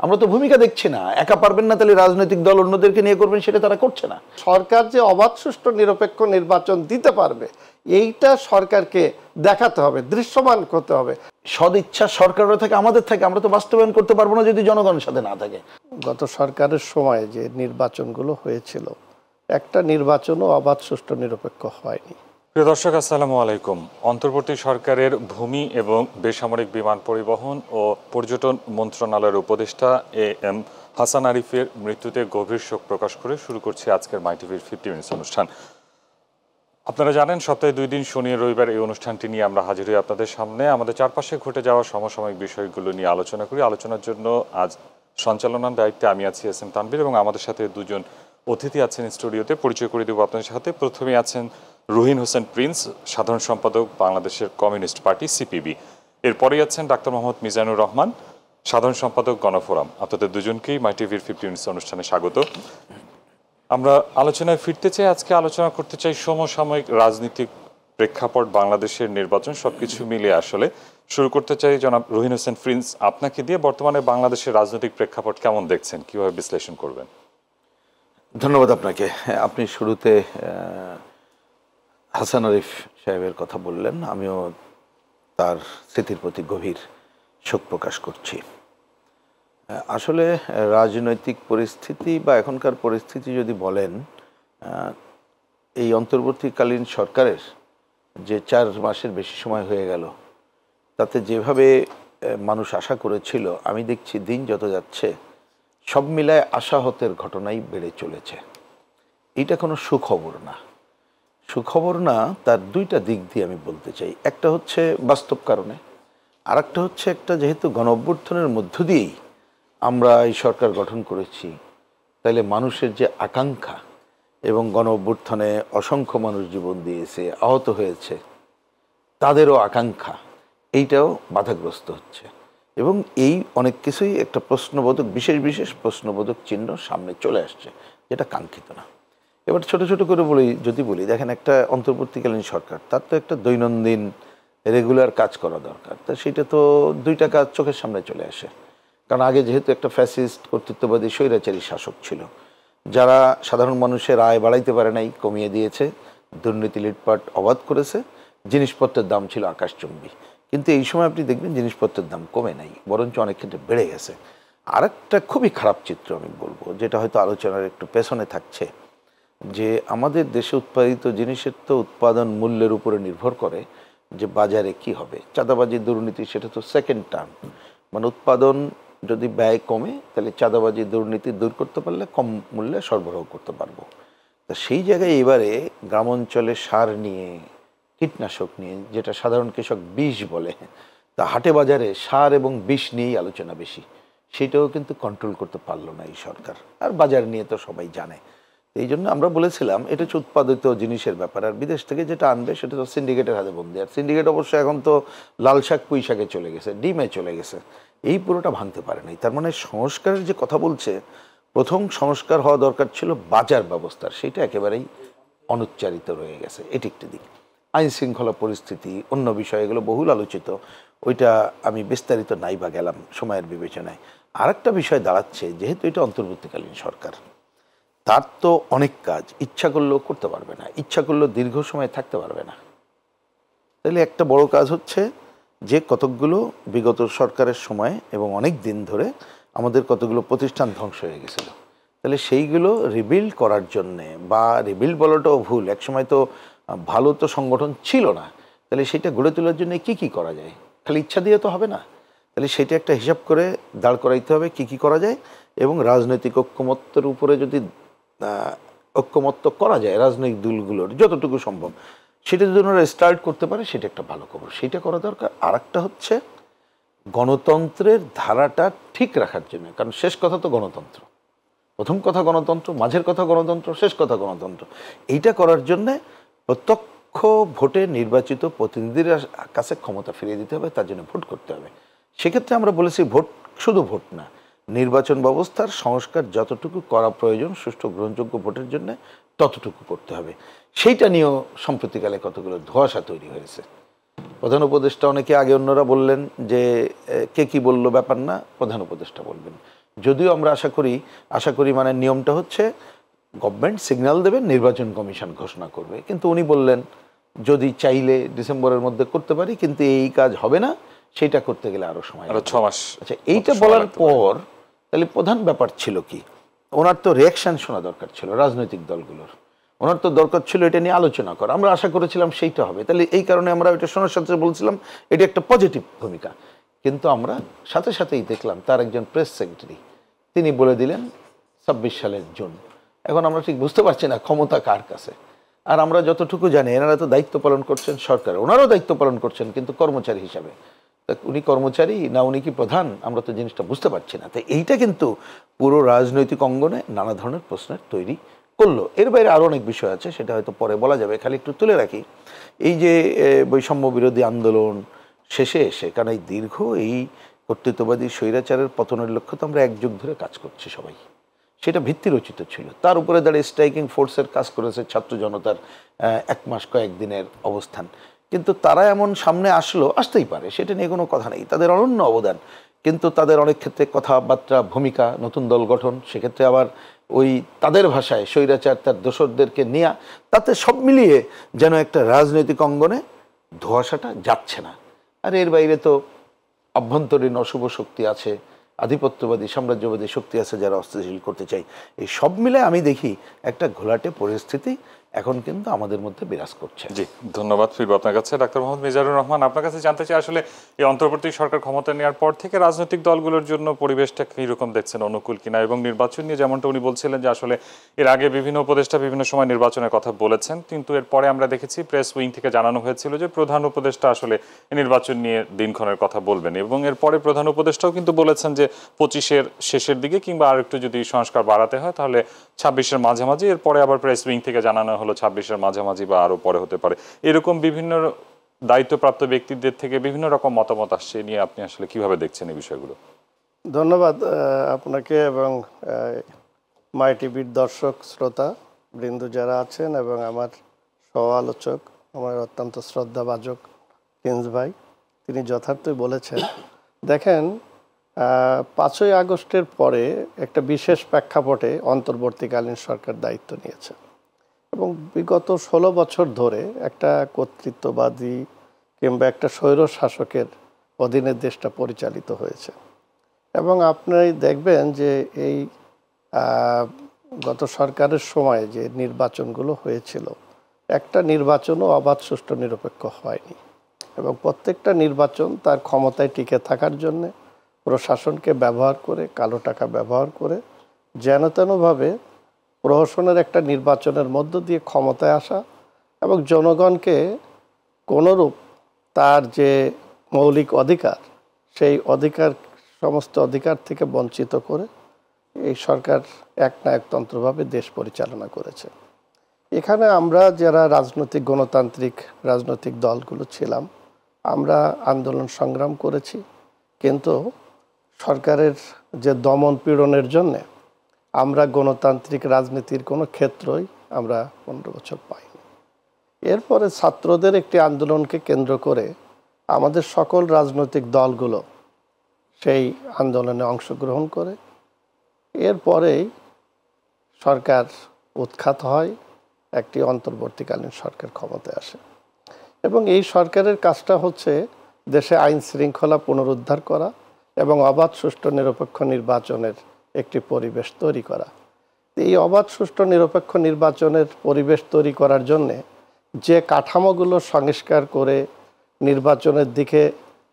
আমরা তো ভূমিকা দেখছি না। একা পারবেন না, তাহলে রাজনৈতিক দল অন্যদেরকে নিয়ে করবেন, সেটা তারা করছে না। সরকার যে অবাধ সুষ্ঠু নিরপেক্ষ নির্বাচন দিতে পারবে এইটা সরকারকে দেখাতে হবে, দৃশ্যমান করতে হবে। সদিচ্ছা সরকারের থেকে, আমাদের থেকে, আমরা তো বাস্তবায়ন করতে পারবো না যদি জনগণের সাথে না থাকে। গত সরকারের সময় যে নির্বাচনগুলো হয়েছিল, একটা নির্বাচনও অবাধ সুষ্ঠু নিরপেক্ষ হয়নি। প্রিয় দর্শক, আসসালামু আলাইকুম। অন্তর্বর্তী সরকারের ভূমি এবং বেসামরিক বিমান পরিবহন ও পর্যটন মন্ত্রণালয়ের উপদেষ্টা এম হাসান আরিফের মৃত্যুতে গভীর শোক প্রকাশ করে শুরু করছে আজকের মাই টিভির 50 মিনিটস অনুষ্ঠান। আপনারা জানেন, সপ্তাহে 2 দিন শনি রবিবার এই অনুষ্ঠানটি নিয়ে আমরা হাজির হই আপনাদের সামনে। আমাদের চারপাশে ঘটে যাওয়া সমসাময়িক বিষয়গুলো নিয়ে আলোচনা করি। আলোচনার জন্য আজ সঞ্চালনার দায়িত্বে আমি আছি এস এম তানভীর, এবং আমাদের সাথে দুজন অতিথি আছেন স্টুডিওতে। পরিচয় করে দেবো আপনাদের সাথে। প্রথমে আছেন রুহিন হোসেন প্রিন্স, সাধারণ সম্পাদক, বাংলাদেশের কমিউনিস্ট পার্টি সিপিবি। এরপরেই আছেন ডাক্তার মোহাম্মদ মিজানুর রহমান, সাধারণ সম্পাদক, গণফোরাম। আপনাদের দুজনকেই মাই টিভির 50 মিনিটস অনুষ্ঠানে স্বাগত। আমরা আলোচনায় ফিরতে চাই। আজকে আলোচনা করতে চাই সমসাময়িক রাজনীতিক প্রেক্ষাপট, বাংলাদেশের নির্বাচন, সবকিছু মিলে আসলে শুরু করতে চাই জনাব রুহিন হোসেন প্রিন্স আপনাকে দিয়ে। বর্তমানে বাংলাদেশের রাজনৈতিক প্রেক্ষাপট কেমন দেখছেন, কিভাবে বিশ্লেষণ করবেন? ধন্যবাদ আপনাকে। আপনি শুরুতে হাসান আরিফ সাহেবের কথা বললেন, আমিও তার স্মৃতির প্রতি গভীর শোক প্রকাশ করছি। আসলে রাজনৈতিক পরিস্থিতি বা এখনকার পরিস্থিতি যদি বলেন, এই অন্তর্বর্তীকালীন সরকারের যে 4 মাসের বেশি সময় হয়ে গেল, তাতে যেভাবে মানুষ আশা করেছিল, আমি দেখছি দিন যত যাচ্ছে সব মিলায় আশাহতের ঘটনাই বেড়ে চলেছে। এটা কোনো সুখবর না। সুখবর না, তার 2টা দিক দিয়ে আমি বলতে চাই। একটা হচ্ছে বাস্তব কারণে, আর একটা হচ্ছে একটা যেহেতু গণ অভ্যুত্থানের মধ্য দিয়েই আমরা এই সরকার গঠন করেছি, তাইলে মানুষের যে আকাঙ্ক্ষা, এবং গণ অভ্যুত্থানে অসংখ্য মানুষ জীবন দিয়েছে, আহত হয়েছে, তাদেরও আকাঙ্ক্ষা এইটাও বাধাগ্রস্ত হচ্ছে। এবং এই অনেক কিছুই একটা প্রশ্নবোধক, বিশেষ বিশেষ প্রশ্নবোধক চিহ্ন সামনে চলে আসছে, যেটা কাঙ্ক্ষিত না। এবার ছোট ছোট করে যদি বলি, দেখেন, একটা অন্তর্বর্তীকালীন সরকার, তার তো একটা দৈনন্দিন রেগুলার কাজ করা দরকার। তা সেটা তো 2টা কাজ চোখের সামনে চলে আসে। কারণ আগে যেহেতু একটা ফ্যাসিস্ট কর্তৃত্ববাদী স্বৈরাচারী শাসক ছিল, যারা সাধারণ মানুষের আয় বাড়াইতে পারে নাই, কমিয়ে দিয়েছে, দুর্নীতি লুটপাট অবাধ করেছে, জিনিসপত্রের দাম ছিল আকাশচুম্বী। কিন্তু এই সময় আপনি দেখবেন জিনিসপত্রের দাম কমে নাই, বরঞ্চ অনেক ক্ষেত্রে বেড়ে গেছে। আর একটা খুবই খারাপ চিত্র আমি বলবো, যেটা হয়তো আলোচনার একটু পেছনে থাকছে, যে আমাদের দেশে উৎপাদিত জিনিসের তো উৎপাদন মূল্যের উপরে নির্ভর করে যে বাজারে কি হবে। চাঁদাবাজি, দুর্নীতি, সেটা তো সেকেন্ড টার্ম। মানে উৎপাদন যদি ব্যয় কমে, তাহলে চাঁদাবাজি, দুর্নীতি দূর করতে পারলে কম মূল্যে সরবরাহ করতে পারবো। তা সেই জায়গায় এবারে গ্রাম অঞ্চলে সার নিয়ে, কীটনাশক নিয়ে, যেটা সাধারণ কৃষক বিষ বলে, তা হাটে বাজারে সার এবং বিষ নিয়েই আলোচনা বেশি। সেটাও কিন্তু কন্ট্রোল করতে পারলো না এই সরকার। আর বাজার নিয়ে তো সবাই জানে। এই জন্য আমরা বলেছিলাম এটা হচ্ছে উৎপাদিত জিনিসের ব্যাপার, আর বিদেশ থেকে যেটা আনবে সেটা তো সিন্ডিকেটের হাতে বন্দি। আর সিন্ডিকেট অবশ্য এখন তো লাল শাক, পুঁই শাকে চলে গেছে, ডিমে চলে গেছে। এই পুরোটা ভাঙতে পারে নাই। তার মানে সংস্কারের যে কথা বলছে, প্রথম সংস্কার হওয়া দরকার ছিল বাজার ব্যবস্থার, সেটা একেবারেই অনুচ্চারিত রয়ে গেছে। এটি একটি দিক। আইন শৃঙ্খলা পরিস্থিতি, অন্য বিষয়, এগুলো বহুল আলোচিত, ওইটা আমি বিস্তারিত নাই বা গেলাম সময়ের বিবেচনায়। আর একটা বিষয় দাঁড়াচ্ছে, যেহেতু এটা অন্তর্বর্তীকালীন সরকার, তার তো অনেক কাজ ইচ্ছা করলেও করতে পারবে না, ইচ্ছা করলেও দীর্ঘ সময় থাকতে পারবে না। তাহলে একটা বড় কাজ হচ্ছে যে কতকগুলো বিগত সরকারের সময় এবং অনেক দিন ধরে আমাদের কতগুলো প্রতিষ্ঠান ধ্বংস হয়ে গেছিল, তাহলে সেইগুলো রিবিল্ড করার জন্যে, বা রিবিল্ড বলাটাও ভুল, একসময় তো ভালো তো সংগঠন ছিল না, তাহলে সেটা গড়ে তোলার জন্য কি কি করা যায়। খালি ইচ্ছা দিয়ে তো হবে না, তাহলে সেটা একটা হিসাব করে দাঁড় করাইতে হবে কি কি করা যায়। এবং রাজনৈতিক ঐক্যমত্যের উপরে যদি ঐক্যমত্য করা যায় রাজনৈতিক দলগুলোর যতটুকু সম্ভব, সেটা যদি ওনারা স্টার্ট করতে পারে, সেটা একটা ভালো খবর, সেটা করা দরকার। আর একটা হচ্ছে গণতন্ত্রের ধারাটা ঠিক রাখার জন্য, কারণ শেষ কথা তো গণতন্ত্র, প্রথম কথা গণতন্ত্র, মাঝের কথা গণতন্ত্র, শেষ কথা গণতন্ত্র। এইটা করার জন্যে প্রত্যক্ষ ভোটে নির্বাচিত প্রতিনিধির কাছে ক্ষমতা ফিরিয়ে দিতে হবে, তার জন্য ভোট করতে হবে। সেক্ষেত্রে আমরা বলেছি ভোট শুধু ভোট না, নির্বাচন ব্যবস্থার সংস্কার যতটুকু করা প্রয়োজন সুষ্ঠু গ্রহণযোগ্য ভোটের জন্য ততটুকু করতে হবে। সেইটা নিয়েও সম্প্রতিকালে কতগুলো ধোঁয়াশা তৈরি হয়েছে। প্রধান উপদেষ্টা, অনেকে আগে অন্যরা বললেন যে কে কি বলল ব্যাপার না, প্রধান উপদেষ্টা বলবেন। যদিও আমরা আশা করি মানে নিয়মটা হচ্ছে গভর্নমেন্ট সিগন্যাল দেবে, নির্বাচন কমিশন ঘোষণা করবে, কিন্তু উনি বললেন যদি চাইলে ডিসেম্বরের মধ্যে করতে পারি, কিন্তু এই কাজ হবে না, সেটা করতে গেলে আরো সময় আরো 6 মাস। আচ্ছা, এইটা বলার পর তাহলে প্রধান ব্যাপার ছিল কি? ওনার তো রিয়াকশন শোনা দরকার ছিল রাজনৈতিক দলগুলোর, ওনার তো দরকার ছিল এটা নিয়ে আলোচনা করা। আমরা আশা করেছিলাম সেইটা হবে, তাহলে এই কারণে আমরা এটা শোনার সাথে বলছিলাম এটা একটা পজিটিভ ভূমিকা। কিন্তু আমরা সাথে সাথেই দেখলাম তার একজন প্রেস সেক্রেটারি তিনি বলে দিলেন 26 সালের জুন। এখন আমরা ঠিক বুঝতে পারছি না ক্ষমতা কার কাছে। আর আমরা যতটুকু জানি এনারা তো দায়িত্ব পালন করছেন সরকার, ওনারাও দায়িত্ব পালন করছেন, কিন্তু কর্মচারী হিসাবে। তা উনি কর্মচারী না উনি কি প্রধান, আমরা তো জিনিসটা বুঝতে পারছি না। তাই এইটা কিন্তু পুরো রাজনৈতিক অঙ্গনে নানা ধরনের প্রশ্নের তৈরি করলো। এর বাইরে আরও অনেক বিষয় আছে, সেটা হয়তো পরে বলা যাবে, খালি একটু তুলে রাখি। এই যে বৈষম্য বিরোধী আন্দোলন শেষে এসে, কারণ এই দীর্ঘ এই কর্তৃত্ববাদী স্বৈরাচারের পতনের লক্ষ্য তো আমরা 1 যুগ ধরে কাজ করছি সবাই, সেটা ভিত্তিরচিত ছিল। তার উপরে দাঁড়িয়ে স্ট্রাইকিং ফোর্সের কাজ করেছে ছাত্র জনতার 1 মাস কয়েকদিনের অবস্থান। কিন্তু তারা এমন সামনে আসতেই পারে, সেটা নিয়ে কোনো কথা নেই, তাদের অনন্য অবদান। কিন্তু তাদের অনেক ক্ষেত্রে কথাবার্তা, ভূমিকা, নতুন দল গঠন, সেক্ষেত্রে আবার ওই তাদের ভাষায় স্বৈরাচার তার দোসরদেরকে নেয়া, তাতে সব মিলিয়ে যেন একটা রাজনৈতিক অঙ্গনে ধোঁয়াশাটা যাচ্ছে না। আর এর বাইরে তো অভ্যন্তরীণ অশুভ শক্তি আছে, আধিপত্যবাদী সাম্রাজ্যবাদী শক্তি আছে যারা অস্থিতিশীল করতে চাই। এই সব মিলে আমি দেখি একটা ঘোলাটে পরিস্থিতি এখন কিন্তু আমাদের মধ্যে বিরাজ করছে। জি, ধন্যবাদ। ফিরবো আপনার কাছে। ডাক্তার মোহাম্মদ মিজানুর রহমান, আপনার কাছে জানতে চাই আসলে এই অন্তর্বর্তী সরকার ক্ষমতা নেওয়ার পর থেকে রাজনৈতিক দলগুলোর জন্য পরিবেশটা কীরকম দেখছেন, অনুকূল কিনা? এবং নির্বাচন নিয়ে যেমনটা উনি বলছিলেন যে আসলে এর আগে বিভিন্ন উপদেষ্টা বিভিন্ন সময় নির্বাচনের কথা বলেছেন, কিন্তু এরপরে আমরা দেখেছি প্রেস উইং থেকে জানানো হয়েছিল যে প্রধান উপদেষ্টা আসলে নির্বাচন নিয়ে দিনক্ষণের কথা বলবেন, এবং এরপরে প্রধান উপদেষ্টাও কিন্তু বলেছেন যে 25-এর শেষের দিকে কিংবা আর একটু যদি সংস্কার বাড়াতে হয় তাহলে 26-এর মাঝামাঝি। এরপরে আবার প্রেস উইং থেকে জানানো হলো 26-এর মাঝামাঝি বা আরো পরে হতে পারে। এরকম বিভিন্ন দায়িত্বপ্রাপ্ত ব্যক্তিদের থেকে বিভিন্ন রকম মতামত আসছে, নিয়ে আপনি আসলে কিভাবে দেখছেন এই বিষয়গুলো? ধন্যবাদ আপনাকে এবং মাই টিভির দর্শক শ্রোতা বৃন্দ যারা আছেন, এবং আমার সহ আলোচক, আমার অত্যন্ত শ্রদ্ধাভাজক প্রিন্স ভাই, তিনি যথার্থই বলেছেন। দেখেন, 5ই আগস্টের পরে একটা বিশেষ প্রেক্ষাপটে অন্তর্বর্তীকালীন সরকার দায়িত্ব নিয়েছে, এবং বিগত 16 বছর ধরে একটা কর্তৃত্ববাদী কিংবা একটা স্বৈর শাসকের অধীনে দেশটা পরিচালিত হয়েছে। এবং আপনি দেখবেন যে এই গত সরকারের সময় যে নির্বাচনগুলো হয়েছিল, একটা নির্বাচনও অবাধ, সুষ্ঠু, নিরপেক্ষ হয়নি। এবং প্রত্যেকটা নির্বাচন তার ক্ষমতায় টিকে থাকার জন্যে প্রশাসনকে ব্যবহার করে, কালো টাকা ব্যবহার করে যেন তেনভাবে প্রহসনের একটা নির্বাচনের মধ্য দিয়ে ক্ষমতায় আসা, এবং জনগণকে কোনোরূপ তার যে মৌলিক অধিকার, সেই অধিকার, সমস্ত অধিকার থেকে বঞ্চিত করে এই সরকার একনায়কতন্ত্রভাবে দেশ পরিচালনা করেছে। এখানে আমরা যারা রাজনৈতিক গণতান্ত্রিক রাজনৈতিক দলগুলো ছিলাম, আমরা আন্দোলন সংগ্রাম করেছি, কিন্তু সরকারের যে দমন পীড়নের জন্যে আমরা গণতান্ত্রিক রাজনীতির কোনো ক্ষেত্রই আমরা 15 বছর পাইনি। এরপরে ছাত্রদের একটি আন্দোলনকে কেন্দ্র করে আমাদের সকল রাজনৈতিক দলগুলো সেই আন্দোলনে অংশগ্রহণ করে, এরপরেই সরকার উৎখাত হয়, একটি অন্তর্বর্তীকালীন সরকার ক্ষমতায় আসে। এবং এই সরকারের কাজটা হচ্ছে দেশে আইন শৃঙ্খলা পুনরুদ্ধার করা এবং অবাধ, সুষ্ঠু, নিরপেক্ষ নির্বাচনের একটি পরিবেশ তৈরি করা। এই অবাধ, সুষ্ঠু, নিরপেক্ষ নির্বাচনের পরিবেশ তৈরি করার জন্যে যে কাঠামোগুলো সংস্কার করে নির্বাচনের দিকে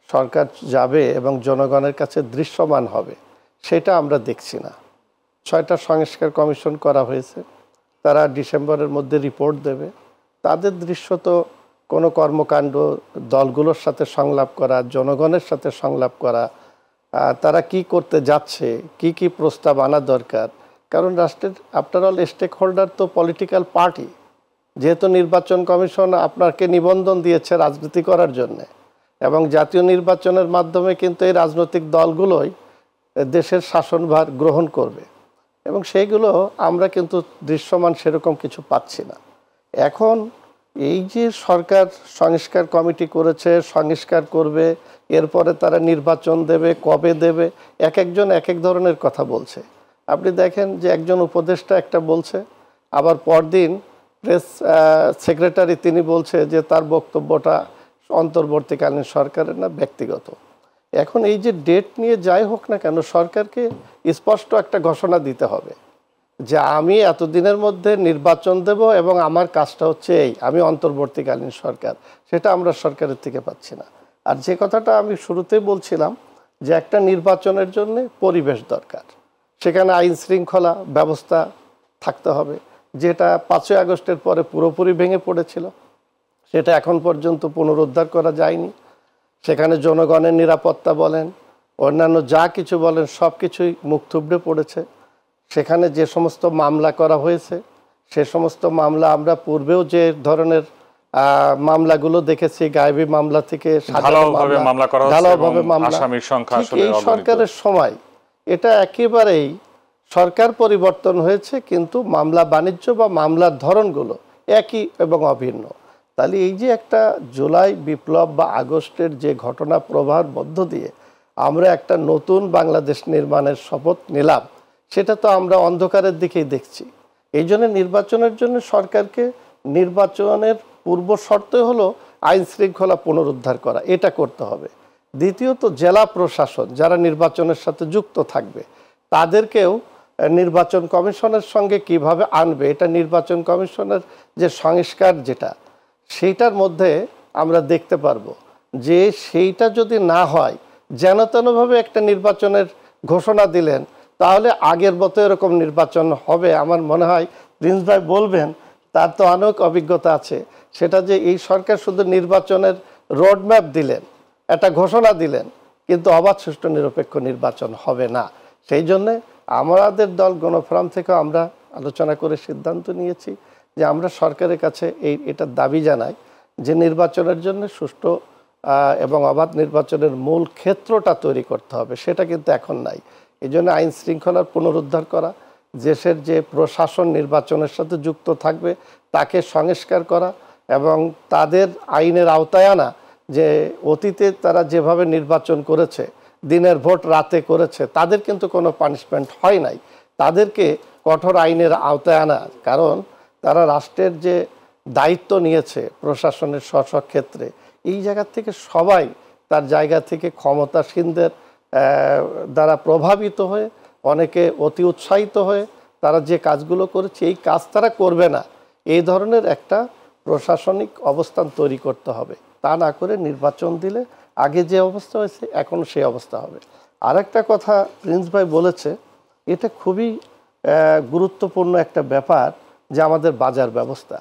সরকার যাবে এবং জনগণের কাছে দৃশ্যমান হবে, সেটা আমরা দেখছি না। 6টা সংস্কার কমিশন করা হয়েছে, তারা ডিসেম্বরের মধ্যে রিপোর্ট দেবে। তাদের দৃশ্যত কোনো কর্মকাণ্ড, দলগুলোর সাথে সংলাপ করা, জনগণের সাথে সংলাপ করা, তারা কি করতে যাচ্ছে, কি কি প্রস্তাব আনা দরকার। কারণ রাষ্ট্রের আফটার অল স্টেক হোল্ডার তো পলিটিক্যাল পার্টি। যেহেতু নির্বাচন কমিশন আপনাকে নিবন্ধন দিয়েছে রাজনীতি করার জন্য, এবং জাতীয় নির্বাচনের মাধ্যমে কিন্তু এই রাজনৈতিক দলগুলোই দেশের শাসনভার গ্রহণ করবে, এবং সেইগুলো আমরা কিন্তু দৃশ্যমান সেরকম কিছু পাচ্ছি না। এখন এই যে সরকার সংস্কার কমিটি করেছে, সংস্কার করবে, এরপরে তারা নির্বাচন দেবে, কবে দেবে, এক একজন এক এক ধরনের কথা বলছে। আপনি দেখেন যে একজন উপদেষ্টা একটা বলছে, আবার পরদিন প্রেস সেক্রেটারি তিনি বলছে যে তার বক্তব্যটা অন্তর্বর্তীকালীন সরকারের না, ব্যক্তিগত। এখন এই যে ডেট নিয়ে যাই হোক না কেন, সরকারকে স্পষ্ট একটা ঘোষণা দিতে হবে যে আমি এতদিনের মধ্যে নির্বাচন দেব এবং আমার কাজটা হচ্ছে এই, আমি অন্তর্বর্তীকালীন সরকার। সেটা আমরা সরকারের থেকে পাচ্ছি না। আর যে কথাটা আমি শুরুতেই বলছিলাম যে একটা নির্বাচনের জন্য পরিবেশ দরকার, সেখানে আইন শৃঙ্খলা ব্যবস্থা থাকতে হবে, যেটা 5ই আগস্টের পরে পুরোপুরি ভেঙে পড়েছিল, সেটা এখন পর্যন্ত পুনরুদ্ধার করা যায়নি। সেখানে জনগণের নিরাপত্তা বলেন, অন্যান্য যা কিছু বলেন, সব কিছুই মুখ থুবড়ে পড়েছে। সেখানে যে সমস্ত মামলা করা হয়েছে, সে সমস্ত মামলা আমরা পূর্বেও যে ধরনের মামলাগুলো দেখেছি, গায়েবী মামলা থেকে ঢালাওভাবে মামলা করা হচ্ছে এবং আসামির সংখ্যা আসলে এই সরকারের সময় এটা একেবারেই সরকার পরিবর্তন হয়েছে, কিন্তু মামলা বাণিজ্য বা মামলার ধরনগুলো একই এবং অভিন্ন। তাহলে এই যে একটা জুলাই বিপ্লব বা আগস্টের যে ঘটনা প্রবাহের মধ্য দিয়ে আমরা একটা নতুন বাংলাদেশ নির্মাণের শপথ নিলাম, সেটা তো আমরা অন্ধকারের দিকেই দেখছি। এই জন্য নির্বাচনের জন্য সরকারকে নির্বাচনের পূর্ব শর্ত হলো আইন শৃঙ্খলা পুনরুদ্ধার করা, এটা করতে হবে। দ্বিতীয়ত জেলা প্রশাসন যারা নির্বাচনের সাথে যুক্ত থাকবে, তাদেরকেও নির্বাচন কমিশনের সঙ্গে কিভাবে আনবে, এটা নির্বাচন কমিশনের যে সংস্কার যেটা, সেইটার মধ্যে আমরা দেখতে পারবো যে সেইটা যদি না হয়, যেন তেনভাবে একটা নির্বাচনের ঘোষণা দিলেন, তাহলে আগের মতো এরকম নির্বাচন হবে। আমার মনে হয় প্রিন্স ভাই বলবেন, তার তো অনেক অভিজ্ঞতা আছে, সেটা যে এই সরকার শুধু নির্বাচনের রোডম্যাপ দিলেন, একটা ঘোষণা দিলেন, কিন্তু অবাধ সুষ্ঠু নিরপেক্ষ নির্বাচন হবে না। সেই জন্যে আমাদের দল গণফোরাম থেকে আমরা আলোচনা করে সিদ্ধান্ত নিয়েছি যে আমরা সরকারের কাছে এটার দাবি জানাই যে নির্বাচনের জন্য সুষ্ঠু এবং অবাধ নির্বাচনের মূল ক্ষেত্রটা তৈরি করতে হবে, সেটা কিন্তু এখন নাই। এই জন্য আইন শৃঙ্খলার পুনরুদ্ধার করা, দেশের যে প্রশাসন নির্বাচনের সাথে যুক্ত থাকবে তাকে সংস্কার করা এবং তাদের আইনের আওতায় আনা, যে অতীতে তারা যেভাবে নির্বাচন করেছে, দিনের ভোট রাতে করেছে, তাদের কিন্তু কোনো পানিশমেন্ট হয় নাই, তাদেরকে কঠোর আইনের আওতায় আনা। কারণ তারা রাষ্ট্রের যে দায়িত্ব নিয়েছে প্রশাসনের স্ব ক্ষেত্রে, এই জায়গা থেকে সবাই তার জায়গা থেকে ক্ষমতাসীনদের দ্বারা প্রভাবিত হয়ে, অনেকে অতি উৎসাহিত হয়ে তারা যে কাজগুলো করেছে, এই কাজ তারা করবে না, এই ধরনের একটা প্রশাসনিক অবস্থান তৈরি করতে হবে। তা না করে নির্বাচন দিলে আগে যে অবস্থা হয়েছে এখন সেই অবস্থা হবে। আর একটা কথা প্রিন্স ভাই বলেছে, এটা খুবই গুরুত্বপূর্ণ একটা ব্যাপার, যে আমাদের বাজার ব্যবস্থা।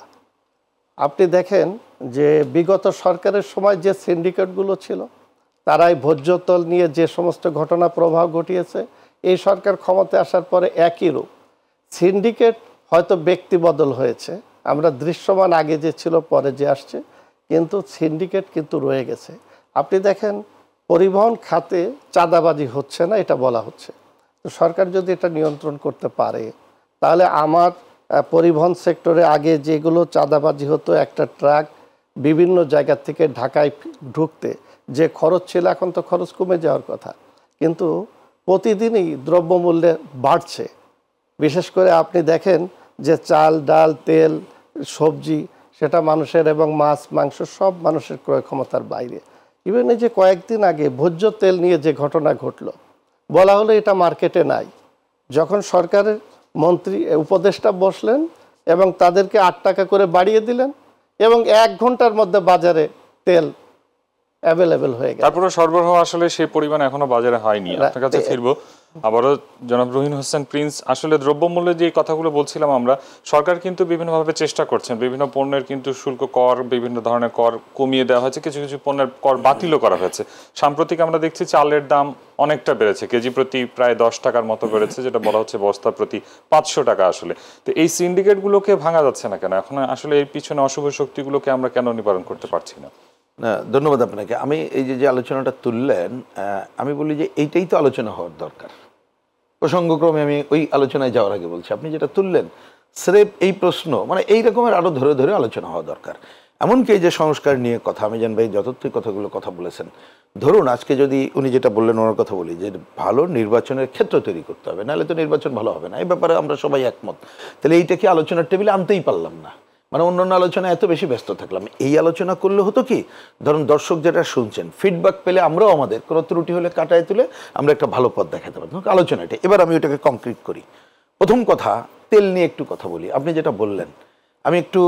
আপনি দেখেন যে বিগত সরকারের সময় যে সিন্ডিকেটগুলো ছিল, তারাই ভোজ্য তেল নিয়ে যে সমস্ত ঘটনা প্রভাব ঘটিয়েছে, এই সরকার ক্ষমতায় আসার পরে একই রূপ। সিন্ডিকেট হয়তো ব্যক্তি বদল হয়েছে, আমরা দৃশ্যমান আগে যে ছিল পরে যে আসছে, কিন্তু সিন্ডিকেট কিন্তু রয়ে গেছে। আপনি দেখেন পরিবহন খাতে চাঁদাবাজি হচ্ছে না, এটা বলা হচ্ছে। তো সরকার যদি এটা নিয়ন্ত্রণ করতে পারে, তাহলে আমার পরিবহন সেক্টরে আগে যেগুলো চাঁদাবাজি হতো, একটা ট্রাক বিভিন্ন জায়গা থেকে ঢাকায় ঢুকতে যে খরচ ছিল, এখন তো খরচ কমে যাওয়ার কথা, কিন্তু প্রতিদিনই দ্রব্যমূল্যে বাড়ছে। বিশেষ করে আপনি দেখেন যে চাল, ডাল, তেল, সবজি, সেটা মানুষের এবং মাছ, মাংস সব মানুষের ক্রয় ক্ষমতার বাইরে। ইভেন এই যে কয়েকদিন আগে ভোজ্য তেল নিয়ে যে ঘটনা ঘটলো, বলা হলো এটা মার্কেটে নাই। যখন সরকারের মন্ত্রী উপদেষ্টা বসলেন এবং তাদেরকে 8 টাকা করে বাড়িয়ে দিলেন, এবং 1 ঘন্টার মধ্যে বাজারে তেল অ্যাভেলেবেল হয়ে গেল। তারপরে সরবরাহ আসলে সেই পরিমাণ এখনো বাজারে হয়নি। আপনার কাছে ফিরবো আবারও জনাব রহিন হোসেন প্রিন্স। আসলে দ্রব্যমূল্যের যে কথাগুলো বলছিলাম আমরা, সরকার কিন্তু বিভিন্নভাবে চেষ্টা করছেন, বিভিন্ন পণ্যের কিন্তু শুল্ক কর, বিভিন্ন ধরনের কর কমিয়ে দেওয়া হয়েছে, কিছু কিছু পণ্যের কর বাতিলও করা হয়েছে। সাম্প্রতিক আমরা দেখছি চালের দাম অনেকটা বেড়েছে, কেজি প্রতি প্রায় 10 টাকার মতো বেড়েছে, যেটা বলা হচ্ছে বস্তা প্রতি 500 টাকা। আসলে তো এই সিন্ডিকেটগুলোকে ভাঙা যাচ্ছে না কেন? এখন আসলে এর পিছনে অশুভ শক্তিগুলোকে আমরা কেন নিবারণ করতে পারছি না? না, ধন্যবাদ আপনাকে। আমি এই যে আলোচনাটা তুললেন, আমি বলি যে এইটাই তো আলোচনা হওয়ার দরকার। প্রসঙ্গক্রমে আমি ওই আলোচনায় যাওয়ার আগে বলছি, আপনি যেটা তুললেন স্রেফ এই প্রশ্ন, মানে এই রকমের আরো ধরে ধরে আলোচনা হওয়া দরকার। এমনকি এই যে সংস্কার নিয়ে কথা, আমি জান ভাই যথার্থই কথাগুলো কথা বলেছেন। ধরুন আজকে যদি উনি যেটা বললেন ওনার কথা বলি, যে ভালো নির্বাচনের ক্ষেত্র তৈরি করতে হবে, নাহলে তো নির্বাচন ভালো হবে না, এই ব্যাপারে আমরা সবাই একমত। তাহলে এইটা কি আলোচনার টেবিলে আনতেই পারলাম না, মানে অন্যান্য আলোচনা এত বেশি ব্যস্ত থাকলাম। এই আলোচনা করলে হতো কি, ধরুন দর্শক যেটা শুনছেন ফিডব্যাক পেলে আমরাও আমাদের কোনো ত্রুটি হলে কাটায় তুলে আমরা একটা ভালো পথ দেখাতে পারতাম আলোচনাটা। এবার আমি ওটাকে কংক্রিট করি। প্রথম কথা, তেল নিয়ে একটু কথা বলি। আপনি যেটা বললেন, আমি একটু